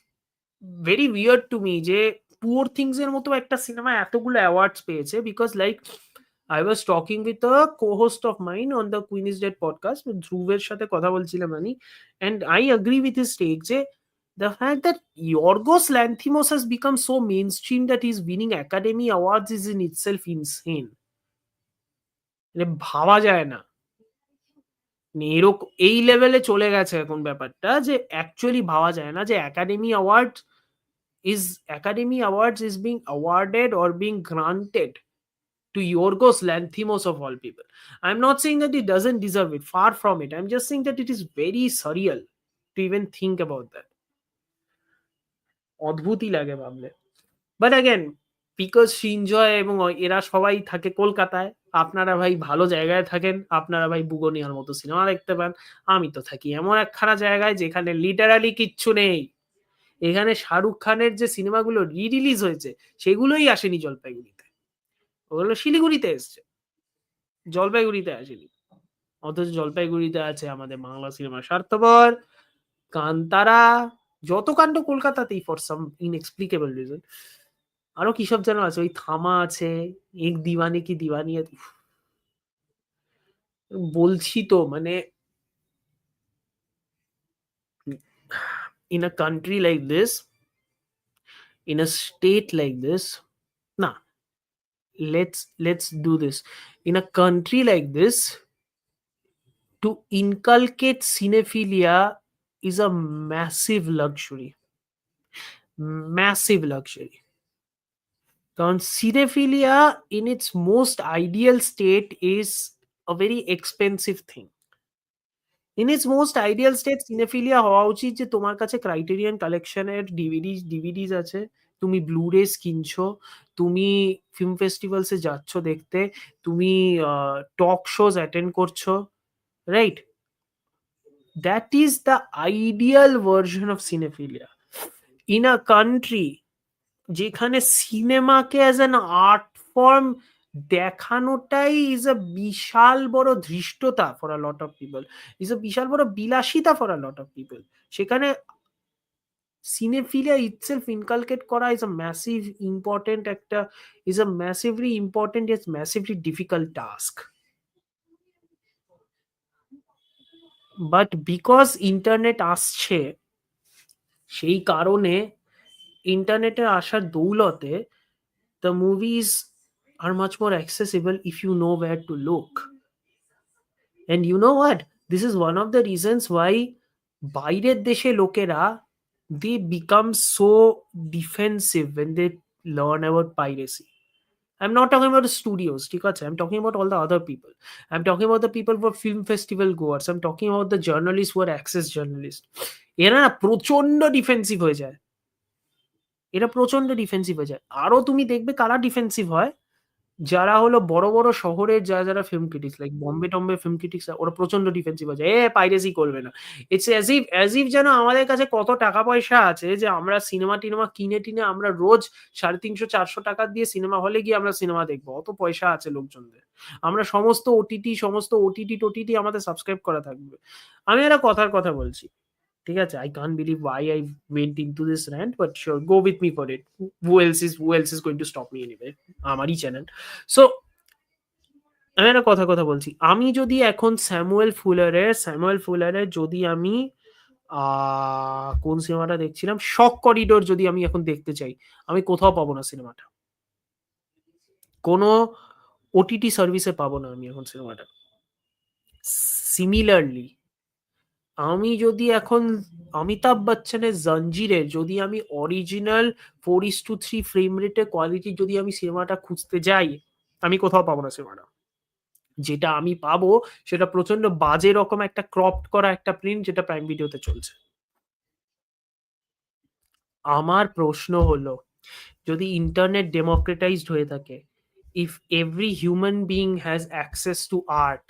very weird to me যে পুয়ার থিংস এর মতো একটা সিনেমা এতগুলো অ্যাওয়ার্ডস পেয়েছে because like I was talking with a co-host of mine on the Queen is Dead podcast ধ্রুবের সাথে কথা বলছিলাম আমি and I agree with his take যে the fact that Yorgos Lanthimos has become so mainstream that he's winning Academy Awards is in itself insane. মানে ভাবা যায় না। মানে এই লেভেলে চলে গেছে এখন ব্যাপারটা যে অ্যাকচুয়ালি ভাবা যায় না যে Academy Awards is being awarded or being granted to Yorgos Lanthimos of all people. I'm not saying that he doesn't deserve it. Far from it. I'm just saying that it is very surreal to even think about that. অদ্ভুতই লাগে ভাবলে। But again because Sinjoy এবং এরা সবাই থাকে কলকাতায়। আপনারা ভাই ভালো জায়গায় থাকেন। আপনারা ভাই বুগোনিয়ার মতো সিনেমা দেখতে পান। আমি তো থাকি এমন একখানা জায়গায় যেখানে লিটারালি কিচ্ছু নেই। এখানে শাহরুখ খানের যে সিনেমাগুলো রিলিজ হয়েছে সেগুলোই আসেনি জলপাইগুড়িতে। ওগুলো শিলিগুড়িতে এসছে। জলপাইগুড়িতে আসেনি। অথচ জলপাইগুড়িতে আছে আমাদের বাংলা সিনেমা 'স্বার্থপর', 'কান্তারা', যত কাণ্ড কলকাতাতেই ফর সাম ইনএক্সপ্লিকেবল রিজন। আরো কিসব যেন আছে। ওই 'থামা' আছে, 'এক দিওয়ানে কি দিওয়ানি' উফ! বলছি তো মানে in a country like this, in a state like this, nah, let's do this. In a country like this, to inculcate cinephilia is a massive luxury. Massive luxury. কারণ cinephilia in its most ideal state is a very expensive thing. In its most ideal state cinephilia হওয়া উচিত যে তোমার কাছে criterion কালেকশনের ডিভিডিস আছে। তুমি blue-race কিনছো, তুমি ফিল্ম ফেস্টিভ্যালস এ যাচ্ছ দেখতে, তুমি টক শোজ অ্যাটেন্ড করছো, right? That is the ideal version of cinephilia. In a country যেখানে সিনেমাকে অ্যাজ অ্যান আর্ট ফর্ম দেখানোটাই ইজ আ বিশাল বড় ধৃষ্টতা for a lot of people, is a বিশাল বড় বিলাসিতা for a lot of people. সেখানে সিনেফিলিয়া ইটসেলফ ইনকালকেট করা ইজ আ ম্যাসিভ ইম্পর্টেন্ট একটা is a massively important is massively difficult task. But because internet আসছে সেই কারণে ইন্টারনেটের আসার দৌলতে the movies are much more accessible if you know where to look. And you know what? This is one of the reasons why বাইরের দেশে লোকেরা they become so defensive when they learn about piracy. I'm not talking about the studios, ঠিক আছে? I'm talking about all the other people. I'm talking about the people who are film festival goers. I'm talking about the journalists who are access journalists. এরা না প্রচন্ড defensive হয়ে যায়। এরা প্রচন্ড defensive হয়ে যায়। আরো তুমি দেখবে কারা ডিফেন্সিভ হয়? যারা হলো বড়, বড় শহরের যারা ফিল্ম ক্রিটিক্স লাইক বম্বে-টম্বে ফিল্ম ক্রিটিক্স ওরা প্রচন্ড ডিফেন্সিভ হয়ে যায়। পাইরেসি করবে না। ইটস অ্যাজ ইফ যেন আমাদের কাছে কত টাকা পয়সা আছে যে আমরা সিনেমা-টিনেমা কিনে-টিনে আমরা রোজ ৳৩৫০-৪০০ দিয়ে সিনেমা হলে গিয়ে আমরা সিনেমা দেখব। অত পয়সা আছে লোকজনদের। আমরা সমস্ত ওটিটি-টোটিটি আমাদের সাবস্ক্রাইব করা থাকবে। আমি একটা কথার কথা বলছি। ঠিক আছে? I can't believe why I went into this rant, but sure, go with me for it. Who else is going to stop me anyway? আমারই চ্যানেল। সো আমি একটা কথা বলছি। আমি যদি এখন স্যামুয়েল ফুলারের যদি আমি আ কোন সিনেমাটা দেখছিলাম? 'শক করিডোর' যদি আমি এখন দেখতে চাই, আমি কোথাও পাবো না সিনেমাটা। কোনো ওটিটি সার্ভিসে পাবো না আমি এখন সিনেমাটা। সিমিলারলি আমি যদি এখন অমিতাভ বচ্চনের 'জঞ্জিরের' যদি আমি অরিজিনাল 4:3 ফ্রেম রেটের কোয়ালিটি যদি আমি সিনেমাটা খুঁজতে যাই, আমি কোথাও পাবো না সিনেমাটা। যেটা আমি পাবো সেটা প্রচন্ড বাজে রকম একটা ক্রপড করা একটা প্রিন্ট যেটা প্রাইম ভিডিওতে চলছে। আমার প্রশ্ন হলো, যদি ইন্টারনেট ডেমোক্রেটাইজড হয়ে থাকে, if every human being has access to art,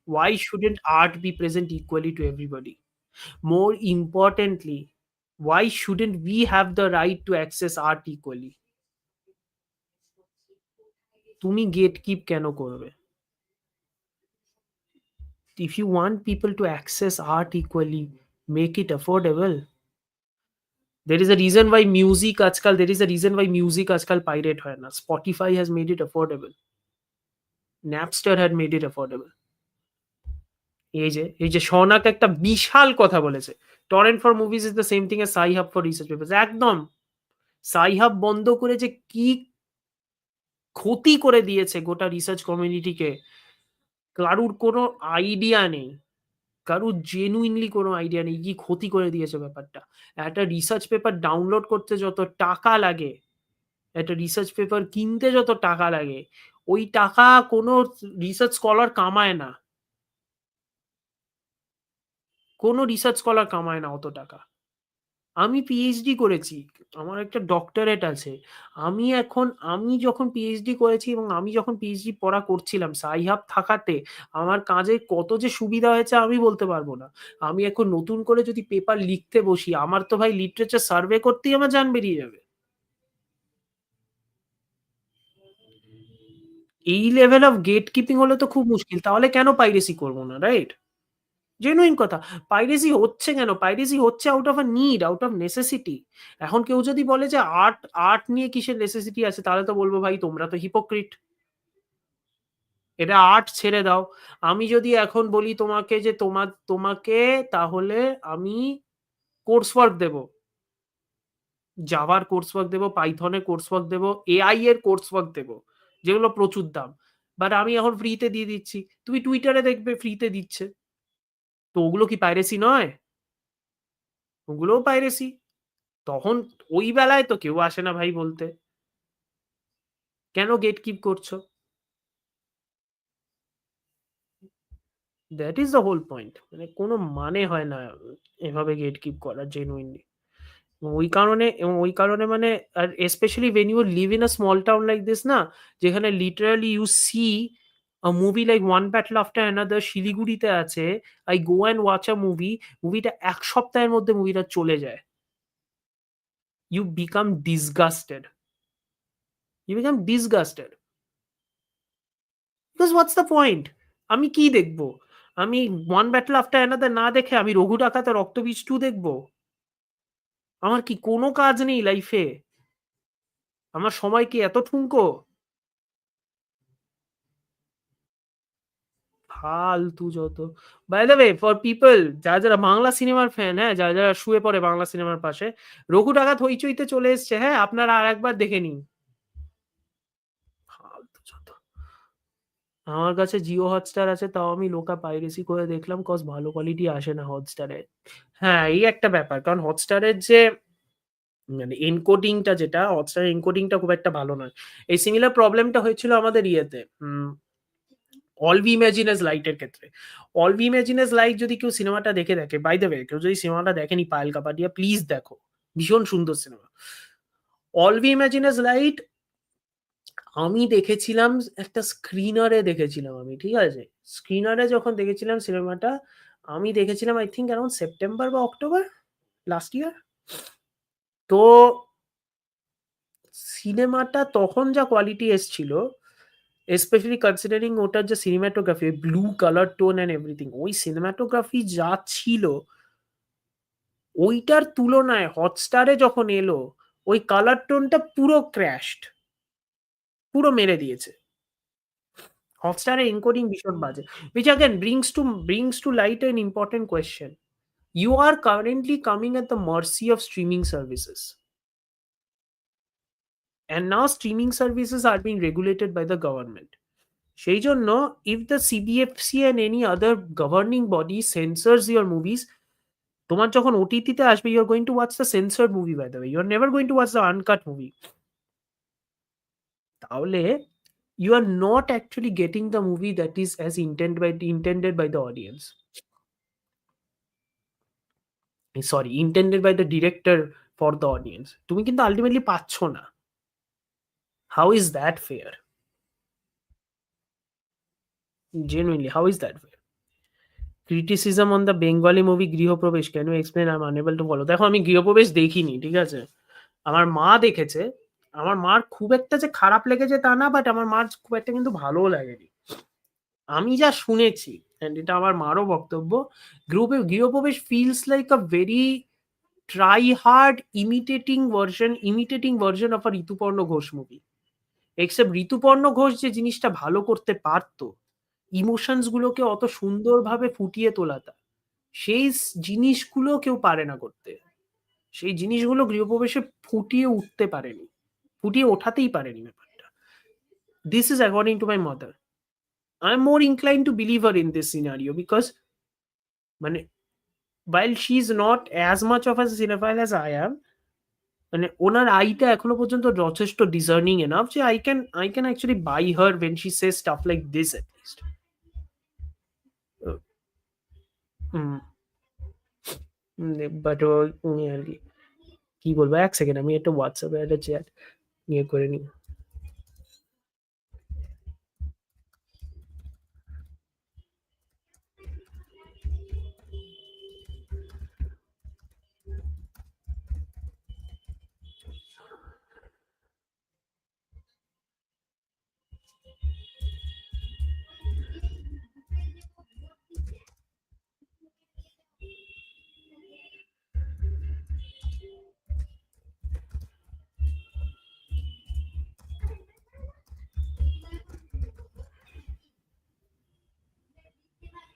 why shouldn't art be present equally to everybody? More importantly, why shouldn't we have the right to access art equally? তুমি gatekeep কেন করবে? If you want people to access art equally, make it affordable. There is a reason why music আজকাল there is a reason why music আজকাল pirate হয় না। Spotify has made it affordable. Napster had made it affordable. এই যে শৌনাক একটা বিশাল কথা বলেছে। Torrent for movies is the same thing as Sci-Hub for research papers. একদম। Sci-Hub বন্ধ করে যে কি ক্ষতি করে দিয়েছে গোটা রিসার্চ কমিউনিটিকে, কারুর কোনো আইডিয়া নেই। কারুর জেনুইনলি কোনো আইডিয়া নেই কি ক্ষতি করে দিয়েছে ব্যাপারটা। একটা রিসার্চ পেপার ডাউনলোড করতে যত টাকা লাগে, একটা রিসার্চ পেপার কিনতে যত টাকা লাগে, ওই টাকা কোনো রিসার্চ স্কলার কামায় না। কোনো রিসার্চ স্কলার কামায় না অত টাকা। আমি পিএইচডি করেছি। আমার একটা ডক্টরেট আছে। আমি যখন পিএইচডি করেছি এবং আমি যখন পিএইচডি পড়া করছিলাম, সাই-হাব থাকাতে আমার কাজে কত যে সুবিধা হয়েছে আমি বলতে পারব না। আমি এখন নতুন করে যদি পেপার লিখতে বসি, আমার তো ভাই লিটারেচার সার্ভে করতেই আমার জান বেরিয়ে যাবে। এই লেভেল অফ গেট কিপিং হলে তো খুব মুশকিল। তাহলে কেন পাইরেসি করব না, রাইট? জেনুইন কথা। পাইরেসি হচ্ছে কেন? পাইরেসি হচ্ছে out of a need, out of necessity. এখন কেউ যদি বলে যে আর্ট নিয়ে কিসের নেসেসিটি আছে? তাহলে তো বলব ভাই তোমরা তো হিপোক্রিট। এটা আর্ট ছেড়ে দাও। আমি যদি এখন বলি তোমাকে যে তোমাকে তাহলে আমি কোর্স ওয়ার্ক দেব। জাভার কোর্স ওয়ার্ক দেব, পাইথন এর কোর্স ওয়ার্ক দেব, এআই এর কোর্স ওয়ার্ক দেব। যেগুলো প্রচুর দাম। বাট আমি এখন ফ্রিতে দিয়ে দিচ্ছি। তুমি টুইটারে দেখবে ফ্রিতে দিচ্ছে। তো ওগুলো কি পাইরেসি নয়? ওগুলোও পাইরেসি। তখন ওই বেলায় তো কেউ আসে না ভাই বলতে। কেন গেট কিপ করছো? That is the whole point. মানে কোনো মানে হয় না এভাবে গেট কিপ করার জেনুইনলি। ওই কারণে মানে আর specially when you live in a small town like this না, যেখানে literally you see a movie like One Battle After Another শিলিগুড়িতে আছে। I go and watch a movie, মুভিটা ১ সপ্তাহের মধ্যে মুভিটা চলে যায়। You become disgusted. You become disgusted. Because what's the point? আমি কি দেখব? আমি 'One Battle After Another' না দেখে আমি 'রঘু ডাকাতের রক্তবীজ 2' দেখব? আমার কি কোনো কাজ নেই লাইফে? আমার সময় কি এত ঠুনকো? ফালতু যত। By the way for people যারা বাংলা সিনেমার ফ্যান, হ্যাঁ? যারা শুয়ে পড়ে বাংলা সিনেমার পাশে, 'রঘু ডাকাত হইচইতে' চলে এসছে, হ্যাঁ? আপনারা আরেকবার দেখে নিন। ফালতু যত। আমার কাছে জিও হটস্টার আছে তাও আমি লোকা পাইরেসি করে দেখলাম কজ ভালো কোয়ালিটি আসে না হটস্টারে। হ্যাঁ, এই একটা ব্যাপার। কারণ হটস্টারের যে মানে এনকোডিংটা যেটা হটস্টারের এনকোডিংটা খুব একটা ভালো নয়। এই সিমিলার প্রবলেমটা হয়েছিল আমাদের ইয়েতে all V imagine S light এর ক্ষেত্রে। All V imagine S light যদি কেউ সিনেমাটা দেখে থাকে, বাই দ্য ওয়ে কেউ যদি সিনেমাটা দেখেনি পায়েল কাপাডিয়া প্লিজ দেখো। ভীষণ সুন্দর cinema. All V imagine S light আমি দেখেছিলাম একটা স্ক্রিনারে দেখেছিলাম আমি, ঠিক আছে? স্ক্রিনারে যখন দেখেছিলাম সিনেমাটা, আমি দেখেছিলাম আই থিংক অ্যারাউন্ড সেপ্টেম্বর বা অক্টোবর লাস্ট ইয়ার। তো সিনেমাটা তখন যা কোয়ালিটি এসছিল, স্পেশালি কনসিডারিং ওটার যে cinematography, blue colour tone and everything, ওই সিনেমাটোগ্রাফি যা ছিল, ওইটার তুলনায় হটস্টারে যখন এলো, ওই কালার টোনটা পুরো ক্র্যাশড, পুরো মেরে দিয়েছে। হটস্টারের এনকোডিং ভীষণ বাজে। which again brings to light an important question. You are currently coming at the mercy of streaming services. And now streaming services are being regulated by the government. সেই জন্য if the CBFC and any other governing body censors your movies, তোমার যখন ওটিটিতে আসবে you are going to watch the censored movie by the way. You are never going to watch the uncut movie. তাহলে you are not actually getting the movie that is as intended by the audience. Sorry, intended by the director for the audience. তুমি কিন্তু ultimately পাচ্ছ না। How is that fair? Genuinely, how is that fair? Criticism on the Bengali movie Grihapravesh, can you explain? I'm unable to follow. দেখো আমি গৃহপ্রবেশ দেখিনি, ঠিক আছে? আমার মা দেখেছে। আমার মার খুব একটা যে খারাপ লেগেছে তা না, বাট আমার মার খুব একটা কিন্তু ভালোও লাগেনি। আমি যা শুনেছি, অ্যান্ড এটা আমার মারও বক্তব্য, গৃহপ্রবেশ feels like a very try hard imitating version of a Rituparno Ghosh movie. Except Rituparno Ghosh যে জিনিসটা ভালো করতে পারত, ইমোশনস গুলোকে অত সুন্দরভাবে ফুটিয়ে তোলাটা, সেই জিনিসগুলো কেউ পারে না করতে। সেই জিনিসগুলো গৃহপ্রবেশে ফুটিয়ে উঠতে পারেনি। ফুটিয়ে ওঠাতেই পারেনি ব্যাপারটা। This is according to my mother. I'm more inclined to believe her in this scenario because মানে while she is not as much of a cinephile as I am, মানে ওনার আইটা এখনো পর্যন্ত যথেষ্ট ডিজার্নিং এনাফ যে I can actually buy her when she says stuff like this at least. Hmm, but আর কি কি বলবো, এক সেকেন্ড আমি একটা হোয়াটসঅ্যাপে একটা চ্যাট ইয়ে করে নিই।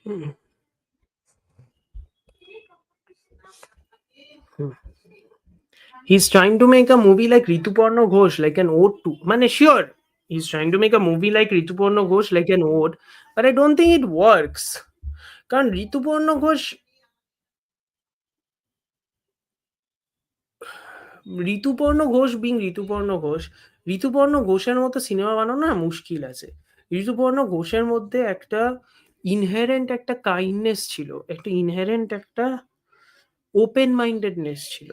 হুম, হুম। He's trying to make a movie like Rituparna Ghosh, like an ode to. Mane, sure, he's trying to make a movie like Rituparna Ghosh, like an ode, but I don't think it works. কারণ ঋতুপর্ণ ঘোষের মতো cinema বানানো না মুশকিল আছে। ঋতুপর্ণ ঘোষের মধ্যে একটা ইনহেরেন্ট একটা কাইন্ডনেস ছিল, একটা ইনহেরেন্ট একটা ওপেন মাইন্ডেডনেস ছিল।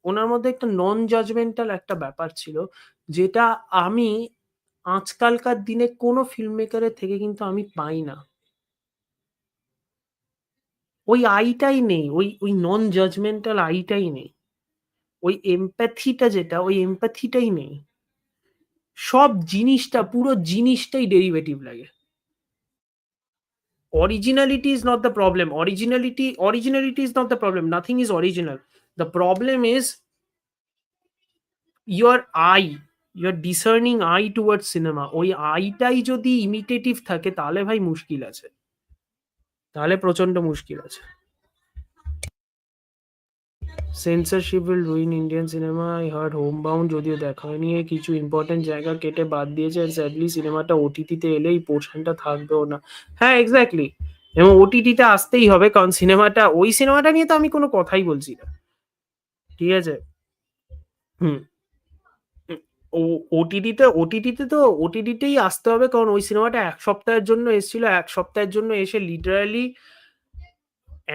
ওনার মধ্যে একটা নন জাজমেন্টাল একটা ব্যাপার ছিল, যেটা আমি আজকালকার দিনে কোনো ফিল্ম মেকারের থেকে কিন্তু আমি পাই না। ওই আইটাই নেই। ওই নন জাজমেন্টাল আইটাই নেই। ওই এমপ্যাথিটা যেটা, ওই এমপ্যাথিটাই নেই। সব জিনিসটা, পুরো জিনিসটাই ডেরিভেটিভ লাগে। Originality is not the problem. Originality is not the problem. Nothing is original. The problem is your eye, your discerning eye towards cinema. ওই আইটাই যদি ইমিটেটিভ থাকে তাহলে ভাই মুশকিল আছে। তাহলে প্রচন্ড মুশকিল আছে। Censorship will ruin Indian cinema. I hard Homebound যদিও দেখা হয়নি, কিছু ইম্পর্টেন্ট জায়গা কেটে বাদ দিয়েছে, আর স্যাডলি সিনেমাটা ওটিটিতে এলে এই পোর্শনটা থাকবেও না। হ্যাঁ, এক্স্যাক্টলি। এবং ওটিটিতে আসতেই হবে, কারণ ওই সিনেমাটা নিয়ে তো আমি কোনো কথাই বলছি না। ঠিক আছে? হুম। ও ওটিটিতেই আসতে হবে, কারণ ওই সিনেমাটা ১ সপ্তাহের জন্য এসেছিল। ১ সপ্তাহের জন্য এসে লিটারালি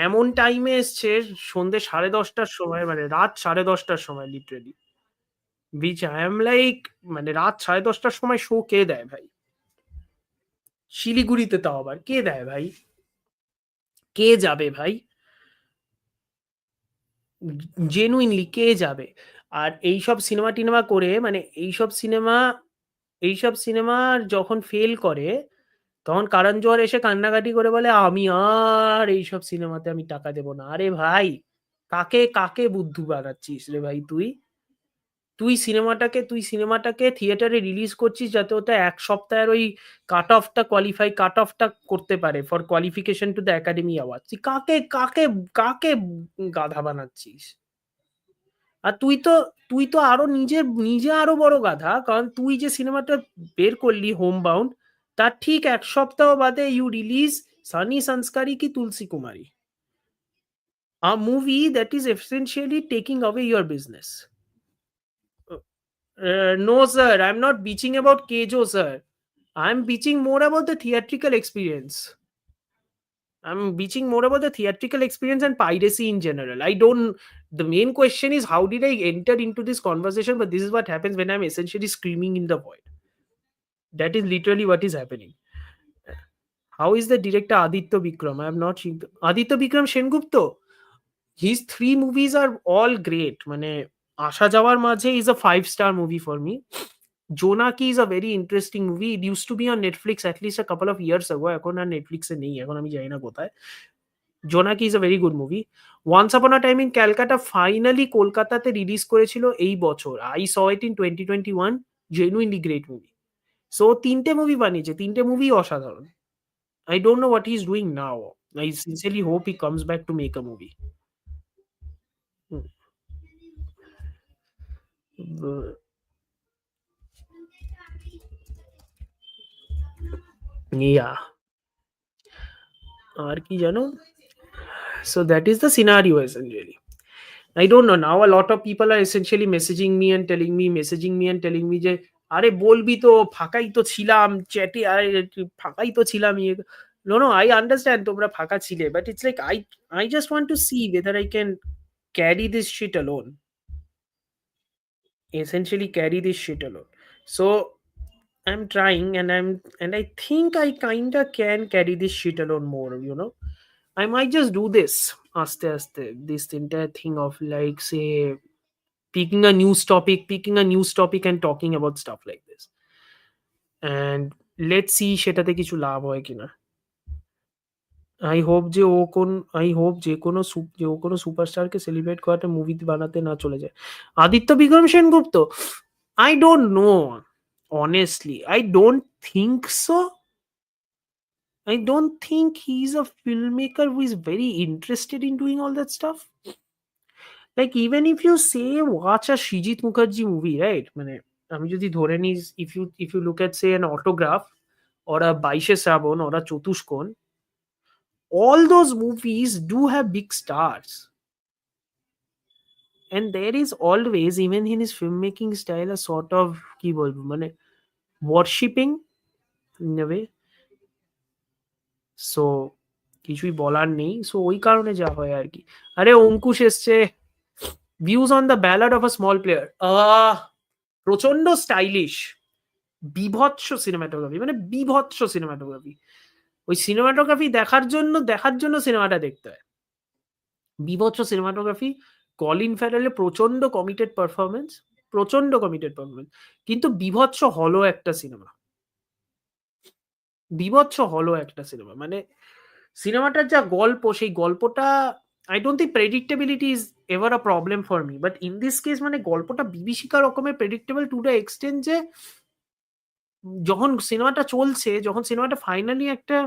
এমন টাইমে এসছে, সন্ধ্যে 10:30টার সময়, মানে রাত 10:30টার সময় literally. which I am like, মানে রাত 10:30টার সময় শো কে দেয় ভাই? শিলিগুড়িতে তাও আবার। কে দেয় ভাই? কে যাবে ভাই? জেনুইনলি কে যাবে? আর এইসব সিনেমা-টিনেমা করে, মানে এইসব সিনেমা যখন ফেল করে, তখন কারণ জোহর এসে কান্নাকাটি করে বলে, "আমি আর এইসব সিনেমাতে আমি টাকা দেব না।" আরে ভাই! কাকে বুদ্ধু বানাচ্ছিস রে ভাই তুই? তুই সিনেমাটাকে থিয়েটারে রিলিজ করছিস যাতে ওটা ১ সপ্তাহের ওই কাট অফটা করতে পারে for qualification to the academy awards. তুই কাকে গাধা বানাচ্ছিস? আর তুই তো আরো নিজে আরো বড় গাধা। কারণ তুই যে সিনেমাটা বের করলি 'হোমবাউন্ড', তার ঠিক ১ সপ্তাহ বাদে ইউ রিলিজ 'সানি সংস্কারি কি তুলসী কুমারী', a movie that is essentially taking away your business. No, sir, I'm not bitching about Kejo, sir. I'm bitching more about the theatrical experience. I'm bitching more about the theatrical experience and piracy in general. The main question is, how did I enter into this conversation? But this is what happens when I'm essentially screaming in the void. That is literally what is happening. How is the director Aditya Vikram? I have not seen Aditya Vikram Sengupta. His 3 movies are all great. Mane Asha Jawar Majhe is a 5-star movie for me. Jonaki is a very interesting movie. It used to be on Netflix at least a couple of years ago. এখন আর Netflix এ নেই। এখন আমি জানি না কোথায়। Jonaki is a very good movie. Once Upon a Time in Calcutta finally কলকাতাতে release করেছিল এই বছর। I saw it in 2021, genuinely great movie. So ৩ টে মুভি বানিয়েছে, ৩ টে মুভি অসাধারণ। I don't know what he's doing now. I sincerely hope he comes back to make a movie. Hmm. The- yeah. আর কি জানো? So that is the scenario essentially. I don't know. Now a lot of people are essentially messaging me and telling me যে আরে বলবি তো ফাঁকাই তো ছিলাম চ্যাটে আরে ফাঁকাই তো ছিলাম ইয়ে no no I understand তোমরা ফাঁকা ছিলে but it's like I just want to see whether I can carry this shit alone, essentially carry this shit alone. So I'm trying and I think I kinda can carry this shit alone more. I might just do this aste aste, this entire thing of like say picking a news topic and talking about stuff like this. And let's see সেটাতে কিছু লাভ হয় কিনা। I hope যে ও কোন I hope যে ও কোনো সুপারস্টারকে celebrate করাটা movie বানাতে না চলে যায়। Aditya Vikram Sengupta? I don't know. Honestly, I don't think so. I don't think he's a filmmaker who is very interested in doing all that stuff. Like even if you say watch a Srijit Mukherjee movie, right? মানে আমি যদি ধরে নিই if you look at say an autograph or a বাইশে শ্রাবণ or a চতুষ্কোণ, all those movies do have big stars. And there is always, even in his filmmaking style, a sort of কি বলবো মানে worshipping in a way. So কিছুই বলার নেই। So ওই কারণে যা হয় আরকি। আরে অঙ্কুশ এসছে। Views on the ballad of a small player. প্রচন্ড স্টাইলিশ। বীভৎস সিনেমাটোগ্রাফি মানে বীভৎস সিনেমাটোগ্রাফি। ওই সিনেমাটোগ্রাফি দেখার জন্য সিনেমাটা দেখতে হয়। বীভৎস সিনেমাটোগ্রাফি, কলিন ফ্যারেলের প্রচন্ড কমিটেড পারফরম্যান্স। কিন্তু বীভৎস হলো একটা সিনেমা। মানে সিনেমাটার যা গল্প সেই গল্পটা I don't think predictability is ever a problem for me. But in this case মানে গল্পটা বিভীষিকা রকমের প্রেডিক্টেবল টু দ্য এক্সটেন্ট যে যখন সিনেমাটা ফাইনালি একটা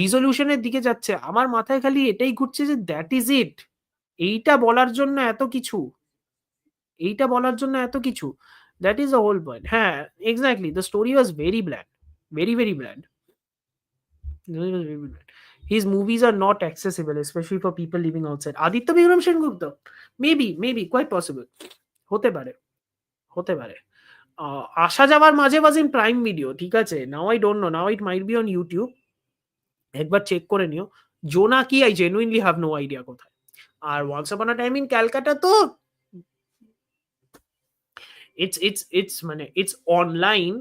রিজলিউশন এর দিকে যাচ্ছে, আমার মাথায় খালি এটাই ঘুরছে যে দ্যাট ইজ ইট। এইটা বলার জন্য এত কিছু, এইটা বলার জন্য এত কিছু। That is the whole point. হ্যাঁ, exactly. The story was very bland, very, very bland. His movies are not accessible, especially for people living outside. Aditya Vikram Sengupta? Maybe, quite possible. হতে পারে, হতে পারে। আসা যাওয়ার মাঝে was in Prime Video, ঠিক আছে? Now I don't know. Now it might be on YouTube. একবার চেক করে নিও। জোনাকি I genuinely have no idea কোথায়। আর Once Upon a Time in Calcutta তো it's মানে it's online.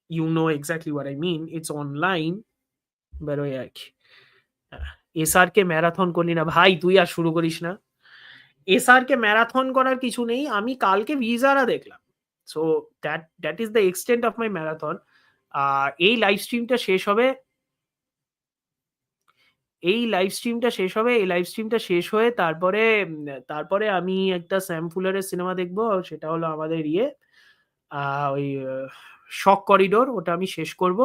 You know exactly what I mean. It's online. বেরোয় আর কি। SRK marathon করি না ভাই, তুই আর শুরু করিস না। এসআরকে ম্যারাথন করার কিছু নেই। আমি কালকে ভিজারা দেখলাম। So that is the extent of my marathon. আর এই লাইভ স্ট্রিমটা শেষ হয়ে তারপরে আমি একটা স্যাম ফুলারের সিনেমা দেখবো। সেটা হলো আমাদের ওই শক করিডোর, ওটা আমি শেষ করব।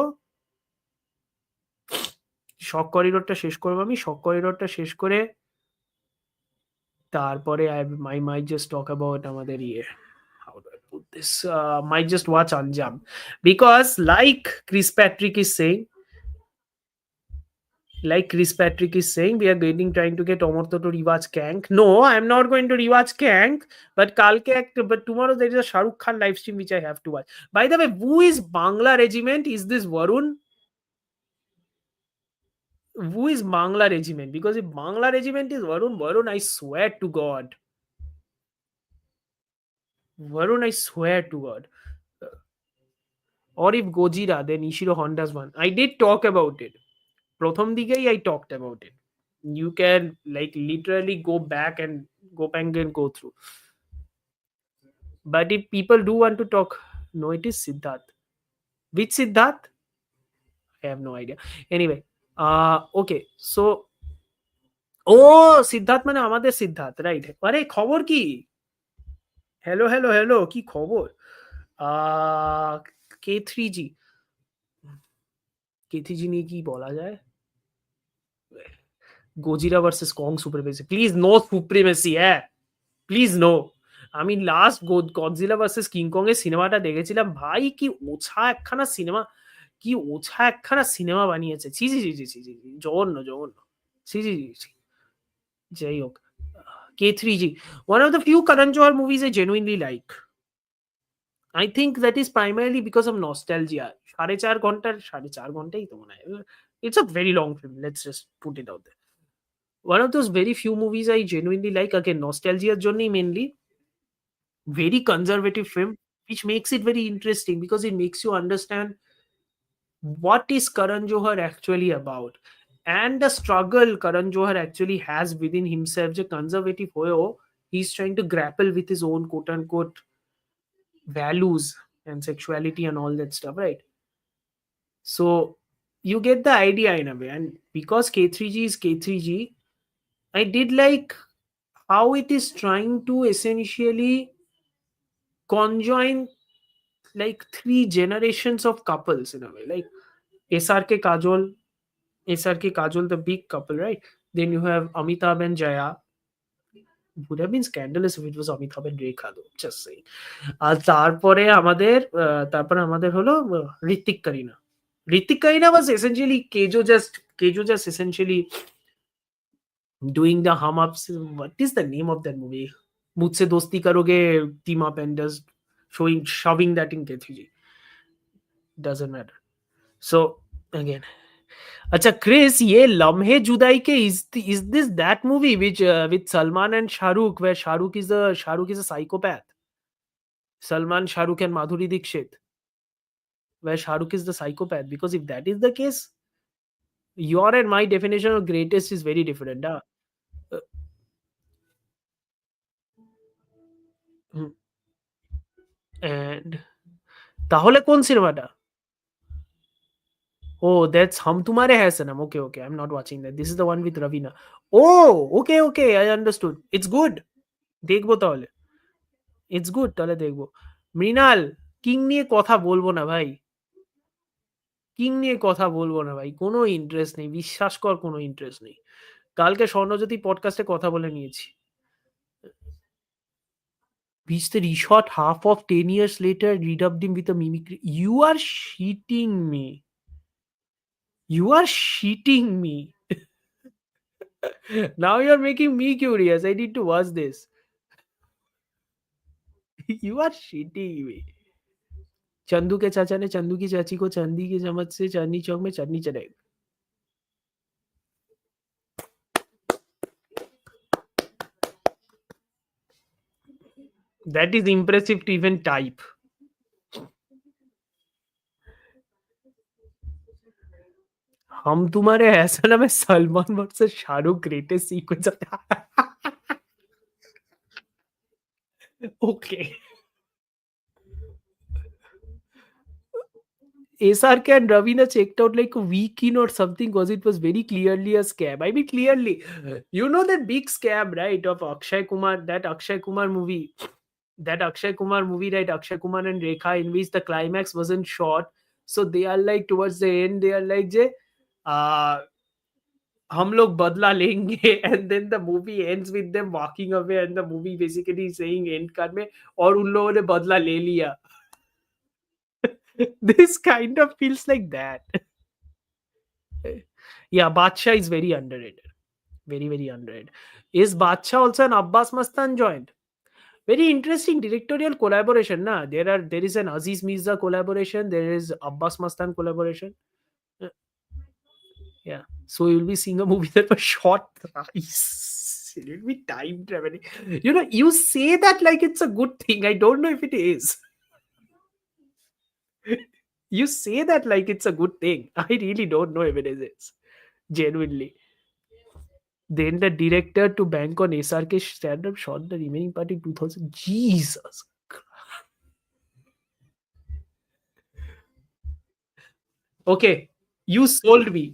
শক করিডোরটা শেষ করে তারপরে I might just talk about আমাদের how do I put this? Might just watch Anjam because like Chris Patrick is saying, we are trying to get Omorto to rewatch Kank. No, I'm not going to rewatch Kank. But but tomorrow there is a Shahrukh Khan live stream which I have to watch. By the way, who is Bangla Regiment? Is this Varun? Who is Bangla Regiment? Because if Bangla Regiment is Varun, I swear to God. Varun, I swear to God. Or if Gojira, then Ishiro Honda's one. I did talk about it. প্রথম দিকেই I talked about it. You can like literally go back and go through. But if people do want to talk, no, it is Siddharth. Which Siddharth? I have no idea. Anyway, okay. So ও সিদ্ধার্থ মানে আমাদের Siddharth, right? আরে খবর কি? Hello, hello, hello, কি খবর? আহ কে three জি, কে three জি নিয়ে কি বলা যায়? Gojira versus Kong supremacy, please no supremacy, হ্যাঁ, প্লিজ নো। আমি last Godzilla versus King Kong এর সিনেমাটা দেখেছিলাম, ভাই কি ওছা একখানা সিনেমা, কি ওছা একখানা সিনেমা বানিয়েছে, ছি ছি ছি ছি ছি ছি ছি, জঘন্য জঘন্য, ছি ছি ছি ছি। যাই হোক, K three G, one of the few Karan Johar movies I genuinely like. I think that is primarily because of nostalgia. 4.5 ঘন্টার, 4.5 ঘন্টাই তো মনে হয়। It's a very long film. Let's just put it out there. One of those very few movies I genuinely like. Again, nostalgia জন্যই mainly. Very conservative film, which makes it very interesting because it makes you understand what is Karan Johar actually about, and the struggle Karan Johar actually has within himself. যে conservative হয়েও he's trying to grapple with his own quote unquote values and sexuality and all that stuff, right? So you get the idea in a way. And because K3G is K3G, I did like how it is trying to essentially conjoin like three generations of couples in a way. Like SRK Kajol, SRK Kajol, the big couple, right? Then you have Amitabh and Jaya. Would have been scandalous if it was Amitabh and Rekha though. Just saying. আর তারপরে আমাদের হলো Hrithik Kareena. Hrithik Kareena was essentially Kejo just essentially doing the hum ups. What is the name of that movie? मुझसे दोस्ती करोगे team up and just shoving that in K3G. Doesn't matter. So again, अच्छा Chris, ये लम्हे जुदाई के is this that movie which with Salman and Shahrukh, where Shahrukh is a psychopath? Salman, Shahrukh and Madhuri Dixit, where Shahrukh is the psychopath. Because if that is the case, your and my definition of greatest is very different. Uh, hmm. And তাহলে কোন সিনেমাটা? Oh, that's Hum Tumhare Hai Sanam. Okay, okay. I'm not watching that. This is the one with Ravina. Oh, okay, okay. I understood. It's good. দেখবো তাহলে। It's good. তাহলে দেখবো। Mrinal, king নিয়ে কথা বলবো না ভাই। কিং নিয়ে কথা বলবো না ভাই। কোনো ইন্টারেস্ট নেই। বিশ্বাস কর, কোনো ইন্টারেস্ট নেই। কালকে স্বর্ণজ্যোতি পডকাস্টে কথা বলে নিয়েছি। Which the reshot half of 10 years later redubbed him with a mimicry. You are cheating me. You are cheating me. Now you're making me curious. I need to watch this. You are cheating me. Chandu के चाचा ने चंदू की चाची को चांदी की चम्मच से चांदनी चौक में चटनी चढ़ाई. That is impressive to even type. हम तुम्हारे ऐसा ना, मैं Salman versus Shahrukh greatest sequence of okay. SRK and Ravina checked out like a week in or something because it was very clearly a scam. I mean, clearly, you know that big scam, right? Of Akshay Kumar, that Akshay Kumar movie, right? Akshay Kumar and Rekha, in which the climax wasn't short. So they are like, towards the end, they are like, J, uh, हम लोग बदला लेंगे and then the movie ends with them walking away and the movie basically saying end card में और उन लोगों ने बदला ले लिया. This kind of feels like that. Yeah, Badshah is very underrated. Very, very underrated. Is Badshah also an Abbas Mastan joint? Very interesting directorial collaboration. Na? There is an Aziz Mirza collaboration. There is Abbas Mastan collaboration. Uh, Yeah. So you'll be seeing a movie that was shot thrice. It will be time traveling. You know, you say that like it's a good thing. I don't know if it is. You say that like it's a good thing. I really don't know if it is. Genuinely. Then the director to bank on SRK stand-up shot the remaining part in 2000. Jesus. Okay. You sold me.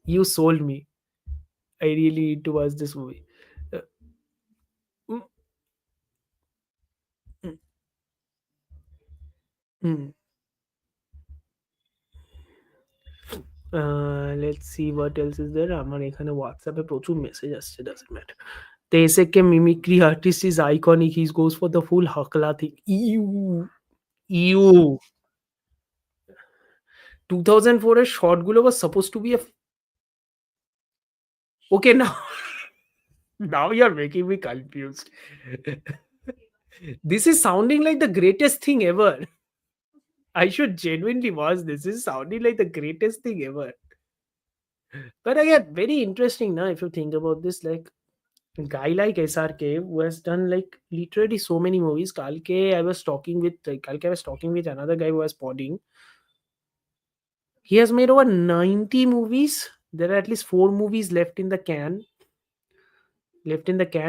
You sold me. I really need to watch this movie. Uh, mm, mm, mm. Let's see what else is there. আমার এখানে হোয়াটসঅ্যাপে প্রচুর message আসছে, doesn't matter. The SK mimicry artist is iconic. He goes for the full hakla thing. Ew. Ew. 2004 এর shot গুলো was supposed to be a okay now. Now you're making me confused. This is sounding like the greatest thing ever. I should genuinely watch this. This is sounding like the greatest thing ever. But again, very interesting now if you think about this. Like a guy like SRK who has done like literally so many movies. Kalke I was talking with another guy who was podding. He has made over 90 movies. There are at least 4 movies left in the can,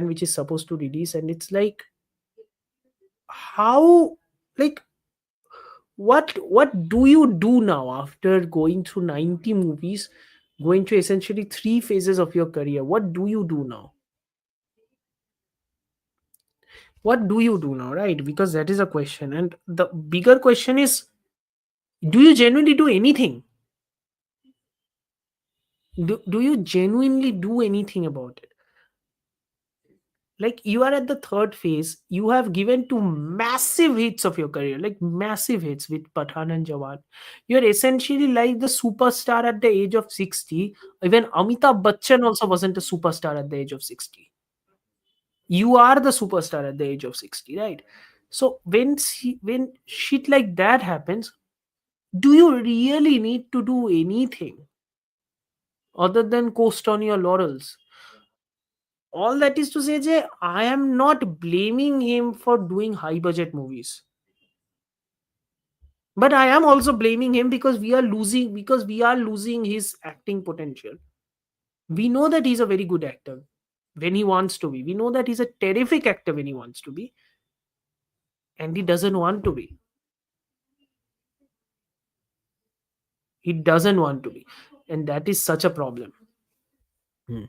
which is supposed to release, and it's like how, like, what do you do now after going through 90 movies, going through essentially 3 phases of your career? What do you do now? What do you do now, right? Because that is a question, and the bigger question is, do you genuinely do anything? Do you genuinely do anything about it? Like, you are at the third phase, you have given 2 massive hits of your career, like massive hits with Pathan and Jawan. You're essentially like the superstar at the age of 60. Even Amitabh Bachchan also wasn't a superstar at the age of 60. You are the superstar at the age of 60, right? So when shit like that happens, do you really need to do anything other than coast on your laurels? All that is to say, Jay, I am not blaming him for doing high budget movies, but I am also blaming him because we are losing his acting potential. We know that he's a very good actor when he wants to be. We know that he's a terrific actor when he wants to be, and he doesn't want to be. He doesn't want to be, and that is such a problem. Hmm.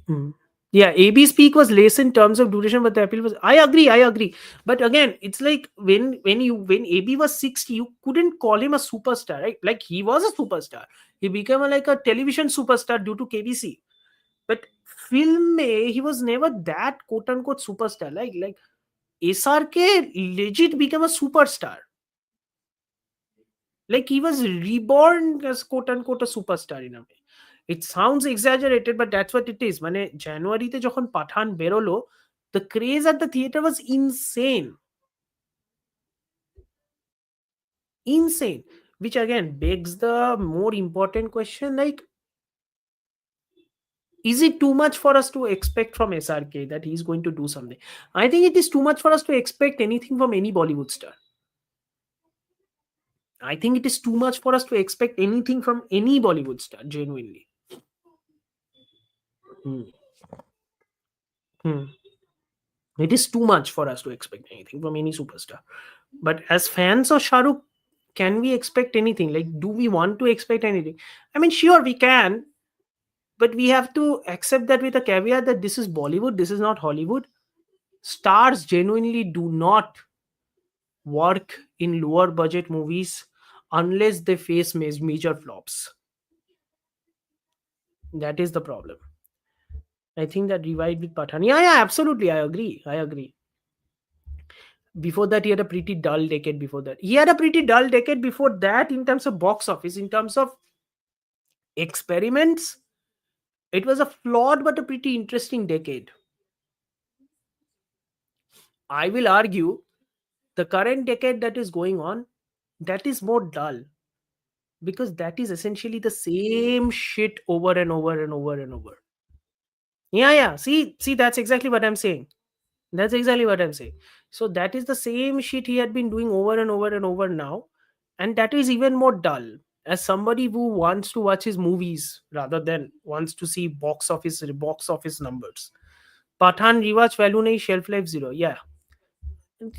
Hmm. Yeah, AB's peak was less in terms of duration, but the appeal was. I agree. I agree. But again, it's like when AB was 60, you couldn't call him a superstar, right? Like, he was a superstar. He became like a television superstar due to KBC. But film mein, he was never that quote unquote superstar. Like SRK legit became a superstar. Like, he was reborn as quote unquote a superstar in a way. It sounds exaggerated, but that's what it is. মানে জানুয়ারিতে যখন পাঠান বেরোলো, the craze at the theater was insane. Insane. Which again begs the more important question, like, is it too much for us to expect from SRK that he's going to do something? I think it is too much for us to expect anything from any Bollywood star. I think it is too much for us to expect anything from any Bollywood star, genuinely. Hmm. Hmm. It is too much for us to expect anything from any superstar. But as fans of Shahrukh, can we expect anything? Like, do we want to expect anything? I mean, sure, we can, but we have to accept that with a caveat that this is Bollywood, this is not Hollywood. Stars genuinely do not work in lower budget movies unless they face major flops. That is the problem. I think that revived with Pathan. Yeah, yeah, absolutely. I agree. I agree. Before that, he had a pretty dull decade. Before that, he had a pretty dull decade before that in terms of box office, in terms of experiments. It was a flawed but a pretty interesting decade. I will argue the current decade that is going on, that is more dull, because that is essentially the same shit over and over and over and over. Yeah, yeah. See, that's exactly what I'm saying. That's exactly what I'm saying. So that is the same shit he had been doing over and over and over now, and that is even more dull. As somebody who wants to watch his movies rather than wants to see box office numbers, Pathan rewatch value nahi, shelf life zero. Yeah,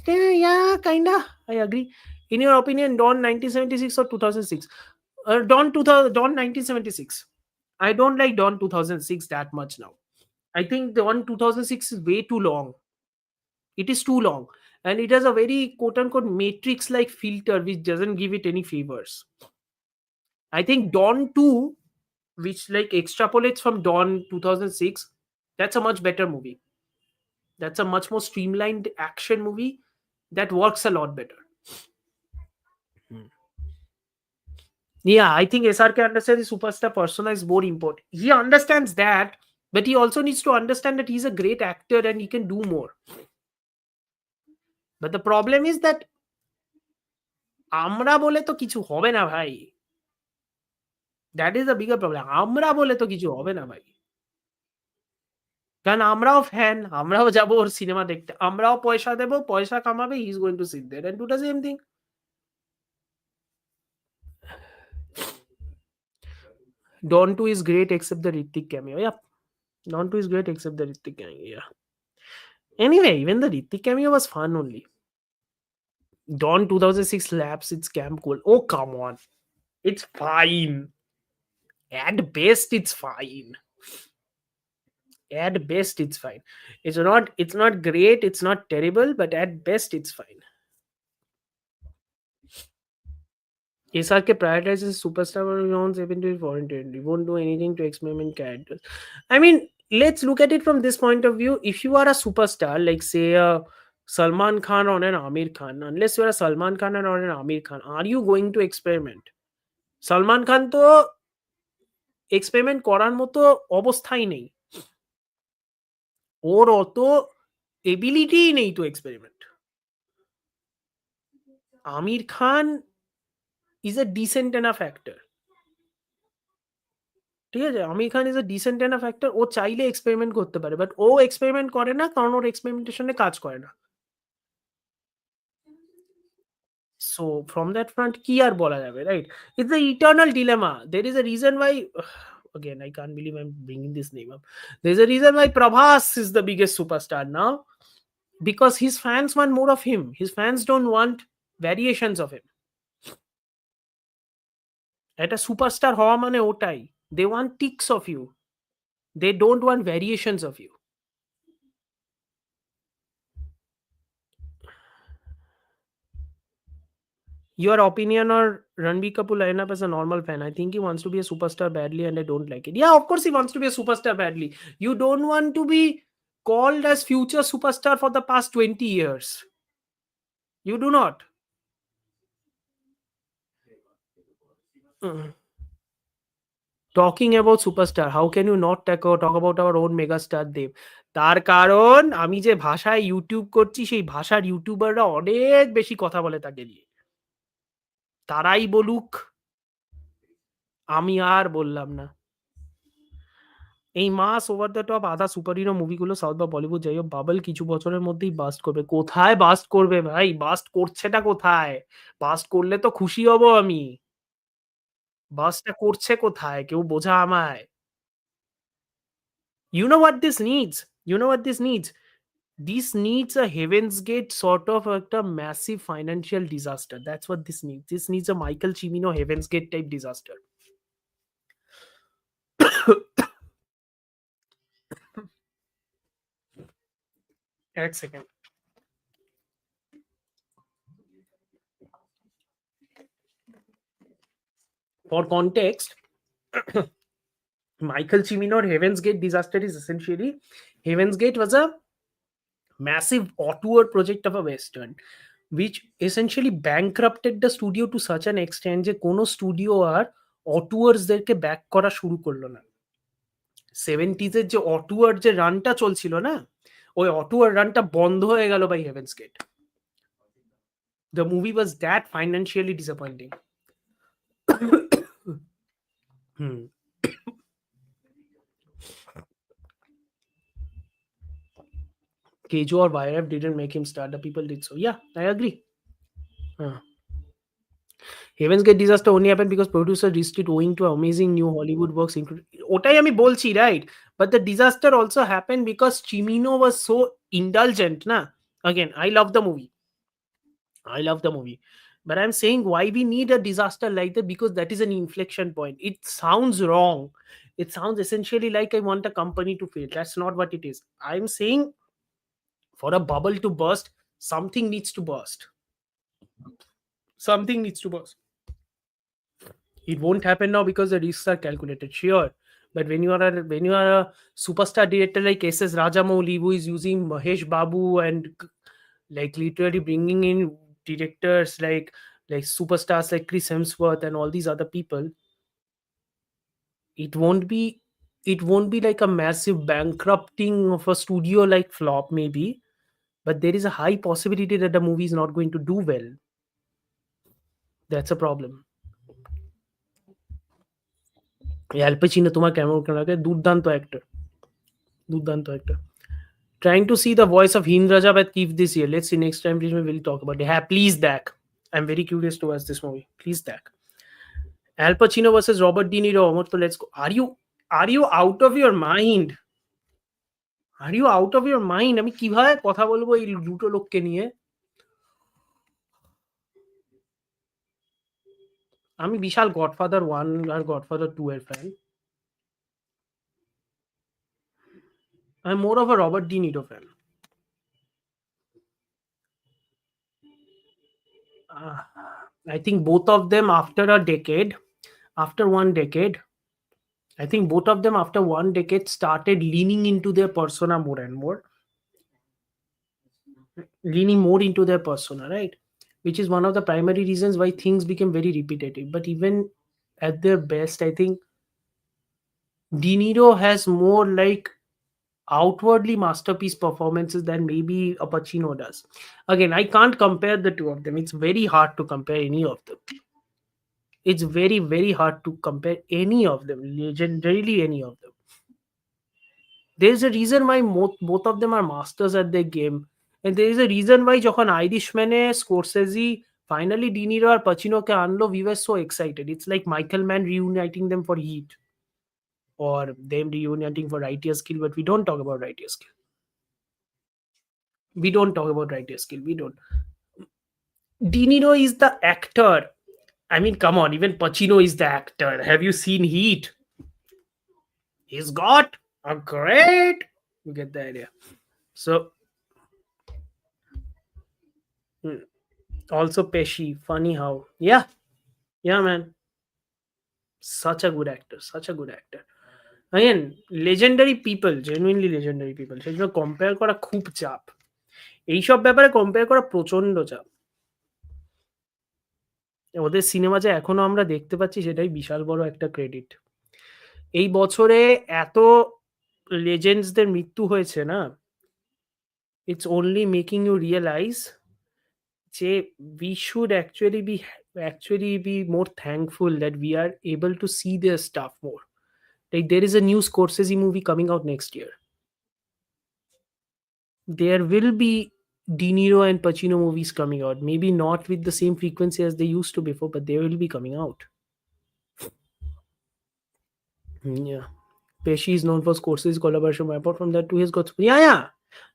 yeah, yeah, kinda. I agree. In your opinion, Dawn 1976 or 2006? Dawn 2000, Dawn 1976. I don't like Dawn 2006 that much now. I think Dawn 2006 is way too long. It is too long. And it has a very quote unquote matrix like filter which doesn't give it any favors. I think Dawn 2, which like extrapolates from Dawn 2006, that's a much better movie. That's a much more streamlined action movie that works a lot better. Hmm. Yeah, I think SRK understands the superstar persona is more important. He understands that, but he also needs to understand that he's a great actor and he can do more. But the problem is that আমরা বলে তো কিছু হবে না ভাই। That is the bigger problem. আমরা বলে তো কিছু হবে না ভাই। কারণ আমরাও ফ্যান, আমরাও যাবো ওর সিনেমা দেখতে। আমরাও পয়সা দেব, পয়সা কামাবে, he is going to sit there and do the same thing. Don 2 is great except the Ritik cameo. Yeah, Don 2 is great except the Ritik cameo. Yeah. Anyway, even the Ritik cameo was fun only. Dawn 2006 slaps its camp cool. Oh, come on. It's fine. At best, it's fine. At best, it's fine. It's not great, it's not terrible, but at best, it's fine. SRK prioritizes superstar rounds even to foreign territory. Won't do anything to experiment characters. I mean, let's look at it from this point of view. If you are a superstar, like say a Salman Khan or an Amir Khan, unless you are a Salman Khan or an Amir Khan, are you going to experiment? Salman Khan তো experiment করার মতো অবস্থাই নেই, ওর অত এবিলিটিই নেই তো experiment. Aamir Khan is a decent enough actor, ঠিক আছে? Aamir Khan is a decent enough actor, ও চাইলে এক্সপেরিমেন্ট করতে পারে, বাট ও এক্সপেরিমেন্ট করে না কারণ ওর এক্সপেরিমেন্টেশনে কাজ করে না। সো ফ্রম দ্যাট ফ্রন্ট কি আর বলা যাবে, right? It's the eternal dilemma. There is a reason why, again I can't believe I'm bringing this name up, there's a reason why Prabhas is the biggest superstar now, because his fans want more of him. His fans don't want variations of him. At a superstar হওয়া মানে ওটাই, they want ticks of you, they don't want variations of you. Your opinion or Ranbir Kapoor lineup as a normal fan? I think he wants to be a superstar badly and I don't like it. Yeah, of course he wants to be a superstar badly. You don't want to be called as future superstar for the past 20 years. You do not. Mm. Talking about superstar, how can you not talk about our own megastar Dev? তার কারণ আমি যে ভাষায় YouTube করছি সেই ভাষার ইউটিউবাররা অনেক বেশি কথা বলে তাকে নিয়ে। তারাই বলুক, আমি আর বললাম না। এই মাস ওভার দ্য টপ আধা সুপার হিরো মুভিগুলো সাউথ বা বলিউড যাই হোক, বাবল কিছু বছরের মধ্যেই বাস্ট করবে। কোথায় বাস্ট করবে ভাই? বাস্ট করছেটা কোথায়? বাস্ট করলে তো খুশি হব আমি। বাস্টটা করছে কোথায়? কেউ বোঝা আমায়। You know what this needs? You know what this needs? This needs a Heaven's Gate sort of a massive financial disaster. That's what this needs. This needs a Michael Cimino Heaven's Gate type disaster. এক second. For context, Michael Cimino Heaven's Gate disaster is essentially, Heaven's Gate was a massive auteur project of a western which essentially bankrupted the studio to such an extent যে কোনো studio আর অটুয়ার্সদেরকে back করা শুরু করলো না। 70s এর যে অটুয়ার যে রানটা চলছিল না, ওই অটুয়ার রানটা বন্ধ হয়ে গেল by Heaven's Gate. The movie was that financially disappointing. Hmm. Kejo or YF didn't make him star, the people did so. Yeah, I agree. Heaven's Gate disaster only happened because producer risked it owing to amazing new Hollywood works including ওটাই আমি বলছি, right? But the disaster also happened because Chimino was so indulgent, na? Again, I love the movie. I love the movie. But I'm saying why we need a disaster like that, because that is an inflection point. It sounds wrong. It sounds essentially like I want a company to fail. That's not what it is. I'm saying for a bubble to burst, something needs to burst. Something needs to burst. It won't happen now because the risks are calculated, sure. But when you are a superstar director like SS Rajamouli, who is using Mahesh Babu and like literally bringing in directors like superstars like Chris Hemsworth and all these other people, it won't be it won't be like a massive bankrupting of a studio like flop maybe, but there is a high possibility that the movie is not going to do well. That's a problem. Al Pacino তোমার কেমন লাগে? দুর্দান্ত actor, দুর্দান্ত actor. Trying to see the voice of Hind Rajab at Keef this year. Let's see next time. Please, we'll talk about it. Yeah, please, Dak. I'm very curious to watch this movie. Please, Dak. Al Pacino versus Robert De Niro. Amar, let's go. Are you out of your mind? Are you out of your mind? আমি কিভাবে কথা বলবো এই দুটো লোককে নিয়ে? আমি বিশাল godfather 1 আর godfather 2 এর fan. I'm more of a Robert De Niro fan. Uh, I think both of them after one decade, I think both of them after one decade started leaning into their persona more and more, leaning more into their persona, right? Which is one of the primary reasons why things became very repetitive. But even at their best, I think De Niro has more like outwardly masterpiece performances than maybe a Pacino does. Again, I can't compare the two of them. It's very hard to compare any of them. It's very, very hard to compare any of them, legendarily any of them. There's a reason why both of them are masters at their game. And there is a reason why যখন Irishman-এ Scorsese finally De Niro আর Pacino-কে আনলো, we were so excited. It's like Michael Mann reuniting them for Heat, or them reuniting for Righteous Kill, but we don't talk about Righteous Kill. We don't talk about Righteous Kill. We don't. De Niro is the actor. I mean, come on, even Pacino is the actor. Have you seen Heat? He's got a great. You get the idea. So, also Pesci, funny how. Yeah, yeah, man. Such a good actor. Such a good actor. Again, legendary people, genuinely legendary people. সেজন্য compare করা খুব চাপ. এইসব ব্যাপারে compare করা প্রচন্ড চাপ. ওদের সিনেমা যে এখনো আমরা দেখতে পাচ্ছি সেটাই বিশাল বড় একটা ক্রেডিট. এই বছরে এত লেজেন্ডসদের মৃত্যু হয়েছে না, it's only making you realize যে we should actually be more thankful that we are able to see their stuff more. Like there is a new Scorsese movie coming out next year. There will be De Niro and Pacino movies coming out. Maybe not with the same frequency as they used to before, but they will be coming out. Yeah. Pesci is known for Scorsese's collaboration. But apart from that, too, he's got yeah.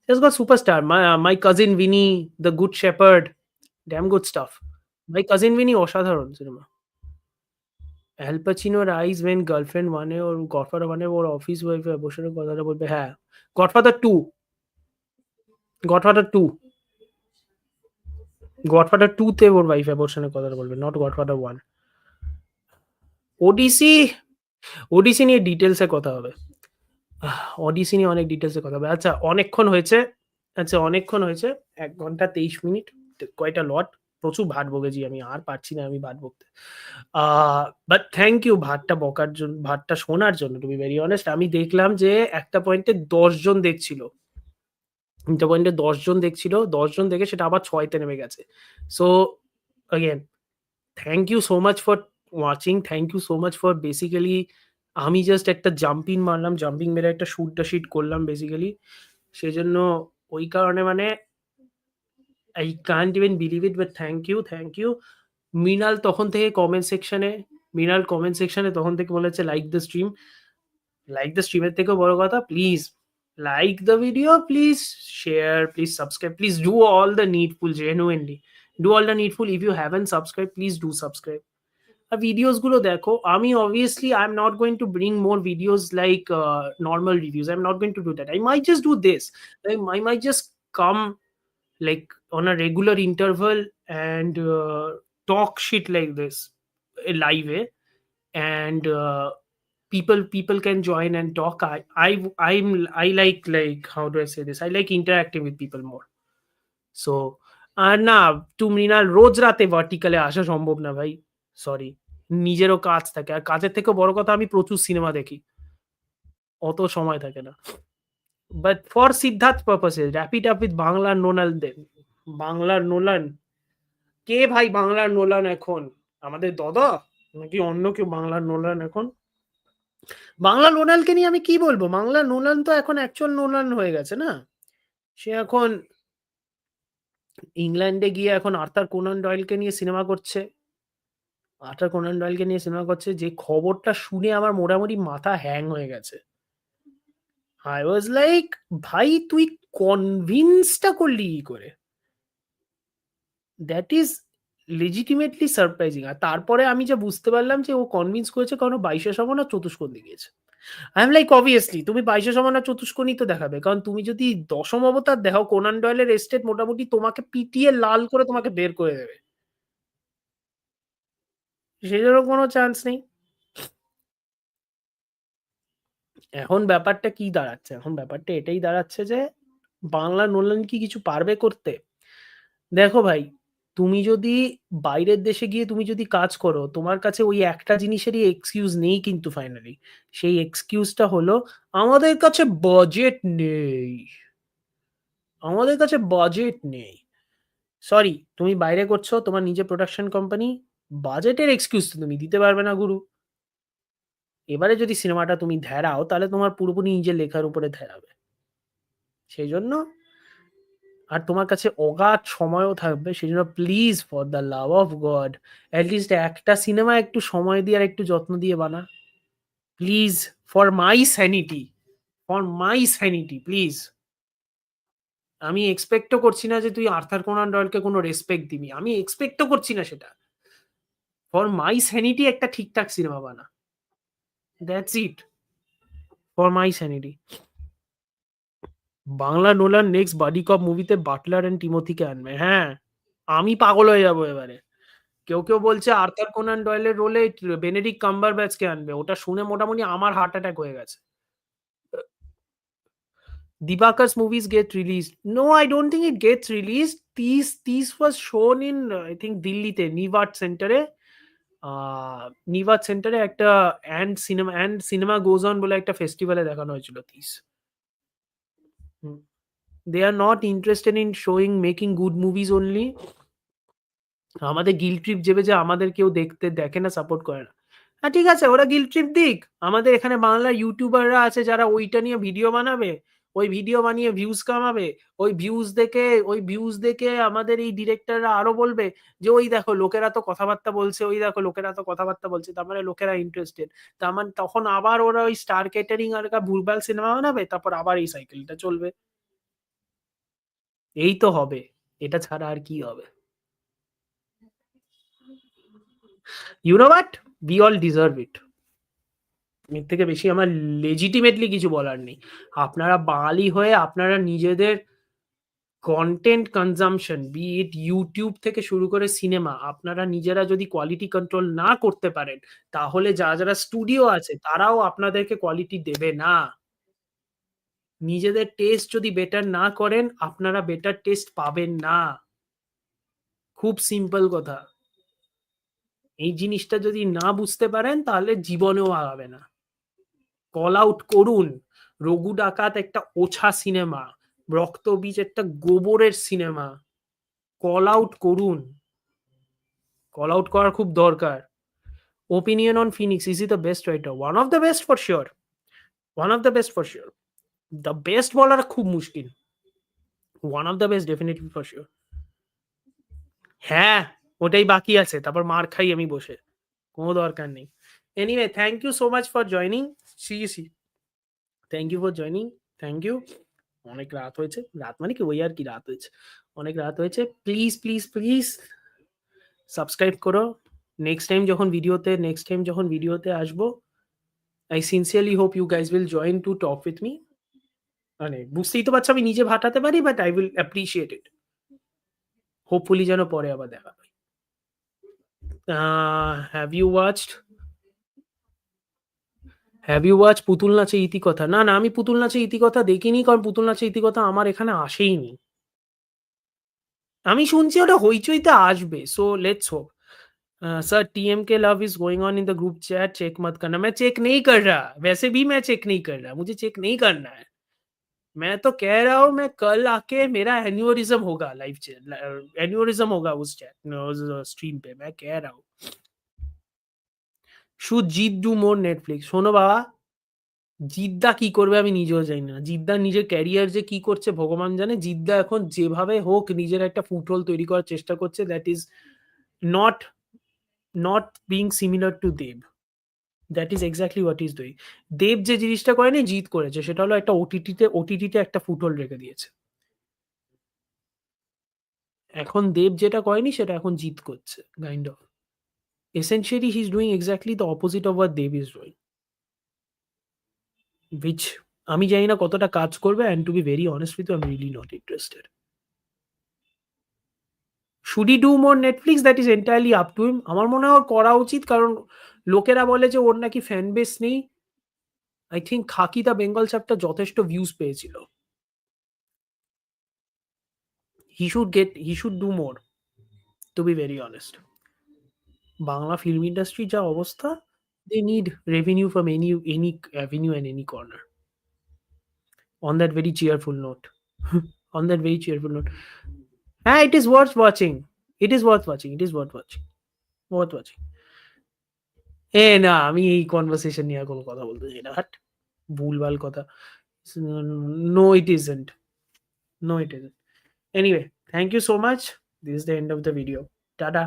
He's got superstar. My cousin Vinny, The Good Shepherd, damn good stuff. My cousin Vinny, অসাধারণ cinema. Al Pacino rise when girlfriend one or Godfather one or office wife abortion কথাটা বলবে হ্যাঁ. Godfather 2. Godfather 2. Godfather 2 তে ওর wife অ্যাবর্শনের কথাটা বলবে, not Godfather 1. ওডিসি নিয়ে ডিটেলসে কথা হবে. ওডিসি নিয়ে অনেক ডিটেলসে কথা হবে. আচ্ছা অনেকক্ষণ হয়েছে. 1 ঘন্টা 23 মিনিট. কয়টা লট. প্রচুর ভাট বকেছি আমি, আর পারছি না আমি ভাট বকতে. বাট থ্যাংক ইউ ভাটটা বকার জন্য, ভাটটা শোনার জন্য. টু বি ভেরি অনেস্ট, আমি দেখলাম যে একটা পয়েন্টে 10 জন দেখছিল. একটা পয়েন্টে 10 জন দেখছিল. 10 জন দেখে সেটা আবার 6-তে নেমে গেছে. So again, thank you so much for watching. Thank you so much for basically আমি জাস্ট একটা জাম্পিং মারলাম, জাম্পিং মেরে একটা শুট করলাম বেসিক্যালি. সেজন্য ওই কারণে মানে I can't even believe it, but thank you. Mrinal তখন থেকে কমেন্ট সেকশনে তখন থেকে বলেছে লাইক দ্য স্ট্রিমের থেকেও বড় কথা, please like the video, please share, please subscribe, please do all the needful, genuinely. Do all the needful. If you haven't subscribe, please do subscribe. আর ভিডিওস গুলো দেখো। আমি obviously I'm not going to bring more videos like normal reviews. I'm not going to do that. I might just do this. I might just come like on a regular interval and talk shit like this live, and people can join and talk. I like how do I say this? I like interacting with people more. So আর না, তুমি না রোজ রাতে ভার্টিকালে আসা সম্ভব না ভাই। Sorry. নিজেরও কাজ থাকে। আর কাজের থেকেও বড় কথা, আমি প্রচুর সিনেমা দেখি। অত সময় থাকে না। But for Siddhartha purposes wrap it up with বাংলার নোলান দেন। বাংলার নোলান? কে ভাই বাংলার নোলান এখন? আমাদের দাদা? নাকি অন্য কেউ বাংলার নোলান এখন? বাংলা নোলানকে নিয়ে আমি কি বলব? বাংলার নোলান তো এখন অ্যাকচুয়াল নোলান হয়ে গেছে না? সে এখন ইংল্যান্ডে গিয়ে এখন আর্থার কোনান ডয়েলকে নিয়ে সিনেমা করছে। আর্থার কোনান ডয়েলকে নিয়ে সিনেমা করছে, যে খবরটা শুনে আমার মোটামুটি মাথা হ্যাং হয়ে গেছে। I was like, ভাই তুই কনভিন্সটা করলি কি করে? That is legitimately surprising. আর তারপরে আমি যা বুঝতে পারলাম যে ও কনভিন্স করেছে কারণ ও ২২শে শবন আর চতুষ্কোণী গিয়েছে। আই এম লাইক অবভিয়াসলি তুমি ২২শে শবন আর চতুষ্কোণী তো দেখাবে। কারণ তুমি যদি দশম অবতার দেখাও, কোনান ডয়েলের এস্টেট মোটামুটি তোমাকে পিটিয়ে লাল করে তোমাকে বের করে দেবে। সেটারও কোনো চান্স নেই। এখন ব্যাপারটা কি দাঁড়াচ্ছে? এখন ব্যাপারটা এটাই দাঁড়াচ্ছে যে বাংলা নোলান কি কিছু পারবে করতে? দেখো ভাই, তুমি যদি বাইরের দেশে গিয়ে তুমি যদি কাজ করো, তোমার কাছে ওই একটা জিনিসেরই এক্সকিউজ নেই কিন্তু ফাইনালি। সেই এক্সকিউজটা হলো, আমাদের কাছে বাজেট নেই। আমাদের কাছে বাজেট নেই। সরি, তুমি বাইরে করছো, তোমার নিজের প্রোডাকশন কোম্পানি, বাজেটের এক্সকিউজ তো তুমি দিতে পারবে না গুরু। এবারে যদি সিনেমাটা তুমি ধ্যারাও তাহলে তোমার পুরোপুরি নিজের লেখার উপরে ধ্যারাবে। সেইজন্য আর তোমার কাছে অগাধ সময়ও থাকবে। সেজন্য please for the love of god at least একটা সিনেমা একটু সময় দিয়ে আর একটু যত্ন দিয়ে বানা। Please, for my sanity, for my sanity please. আমি এক্সপেক্টও করছি না যে তুই আর্থার কোনান ডয়েলকে কোনো রেসপেক্ট দিবি। আমি এক্সপেক্টও করছি না সেটা। ফর মাই স্যানিটি একটা ঠিকঠাক সিনেমা বানা। That's it. For my sanity. Bangla Nolan next buddy cop মুভিতে বাটলার অ্যান্ড টিমোথিকে আনবে। হ্যাঁ, আমি পাগল হয়ে যাবো এবারে। কেউ বলছে আর্থার কোনান ডয়েলের রোলে বেনেডিক্ট কাম্বারব্যাচকে আনবে। ওটা শুনে মোটামুটি আমার হার্ট অ্যাটাক হয়ে গেছে। Dibakar's movies get released. No, I don't think it gets released. These was shown in I think দিল্লিতে নিভাট সেন্টারে। নিভাট সেন্টারে একটা অ্যান্ড সিনেমা গোজ অন বলে একটা ফেস্টিভ্যালে দেখানো হয়েছিল 'তিস'। They are not interested in showing making good movies only. আমাদের গিল্ট ট্রিপ যেবে যে আমাদের কেউ দেখে না, সাপোর্ট করে না। হ্যাঁ, ঠিক আছে, ওরা গিল্ট ট্রিপ দিক। আমাদের এখানে বাংলার ইউটিউবাররা আছে যারা ওইটা নিয়ে ভিডিও বানাবে। ওই ভিডিও বানিয়ে ভিউজ কামাবে। ওই ভিউজ দেখে আমাদের এই ডিরেক্টররা আরো বলবে যে, "ওই দেখো লোকেরা তো কথাবার্তা বলছে, ওই দেখো লোকেরা তো কথাবার্তা বলছে।" তার মানে লোকেরা ইন্টারেস্টেড। তার মানে তখন আবার ওরা ওই স্টার ক্যাটারিং আর ভুলভাল সিনেমা বানাবে। তারপর আবার এই সাইকেলটা চলবে। এই তো হবে। এটা ছাড়া আর কি হবে? You know what? We all deserve it. এর থেকে বেশি আমার লেজিটিমেটলি কিছু বলার নেই। আপনারা বাঙালি হয়ে আপনারা নিজেদের কনটেন্ট কনজাম্পশন বি ইট YouTube থেকে শুরু করে সিনেমা, আপনারা নিজেরা যদি কোয়ালিটি কন্ট্রোল না করতে পারেন, তাহলে যারা স্টুডিও আছে তারাও আপনাদেরকে কোয়ালিটি দেবে না। নিজেদের টেস্ট যদি বেটার না করেন, আপনারা বেটার টেস্ট পাবেন না। খুব সিম্পল কথা। এই জিনিসটা যদি না বুঝতে পারেন তাহলে জীবনেও আগাবে না। কল আউট করুন। রঘু ডাকাত একটা ওছা সিনেমা। রক্তবীজ একটা গোবরের সিনেমা। কল আউট করুন। কল আউট করার খুব দরকার। Opinion on Phoenix, is he the best writer? One of the best for sure. One of the best for sure. The best বলার খুব মুশকিল। One of the best definitely for sure. হ্যাঁ, ওটাই বাকি আছে। তারপর মার খাই আমি বসে। কোনো দরকার নেই। Anyway, thank you so much for joining. See. Thank you for joining. Thank you. অনেক রাত হয়েছে। রাত মানে কি, ওই আর কি রাত হয়েছে। অনেক রাত হয়েছে। প্লিজ, প্লিজ, প্লিজ সাবস্ক্রাইব করো। নেক্সট টাইম যখন ভিডিওতে আসবো, I sincerely hope you guys will join to talk with me. মানে বুঝতেই তো পারছো আমি নিজে ভাটাতে পারি, but I will appreciate it. Hopefully যেন পরে আবার দেখা পাই। হ্যাভ ইউ ওয়াচড পুতুল নাচের ইতিকথা? না, না, আমি পুতুল নাচের ইতিকথা দেখিনি, কারণ পুতুল নাচের ইতিকথা আমার এখানে আসেইনি। আমি শুনছি ওটা হইচইতে আসবে। So let's hope. Sir TMK love is going on in the group chat, check मत करना। मैं चेक नहीं कर रहा, वैसे भी मैं चेक नहीं कर रहा, मुझे चेक नहीं करना है। मैं तो कह रहा हूँ मैं कल आके मेरा एन्यूरिज्म होगा, लाइव एन्यूरिज्म होगा उस चैट उस स्ट्रीम पे, मैं कह रहा हूँ। Should Jeet do more Netflix? শোনো বাবা, জিদ্দা কি করবে আমি নিজেও জানি না। জিদ্দা নিজের ক্যারিয়ার যে কি করছে ভগবান জানে। জিদ্দা এখন যেভাবে হোক নিজের একটা ফুটহোল তৈরি করার চেষ্টা করছে, that is not not being similar to Dev. That is exactly what is doing. Dev যে জিনিসটা করেনি জিৎ করেছে, সেটা হলো একটা ওটিটিতে একটা ফুটহোল রেখে দিয়েছে। এখন দেব যেটা করেনি সেটা এখন জিৎ করছে, kind of. Essentially, he's doing exactly the opposite of what Dev is doing, which আমি জানি না কতটা কাজ করবে, and to be very honest with you, I'm really not interested. Should he do more Netflix? That is entirely up to him. আমার মনে হয় ওর করা উচিত, কারণ লোকেরা বলে যে ওর নাকি ফ্যান বেস নেই। I think Khakee the Bengal chapter যথেষ্ট ভিউজ পেয়েছিল। He should do more, to be very honest. Bangla film ইন্ডাস্ট্রির যা অবস্থা, they need revenue from any avenue and any corner. On that very cheerful note. On that very cheerful note. It is worth watching. It is worth watching. It is worth watching. Worth watching. না, আমি এই conversation নিয়ে আর কোনো কথা বলতে চাই না। হাট! ভুলভাল কথা। No, it isn't. No, it isn't. Anyway, thank you so much. This is the end of the video. Tata.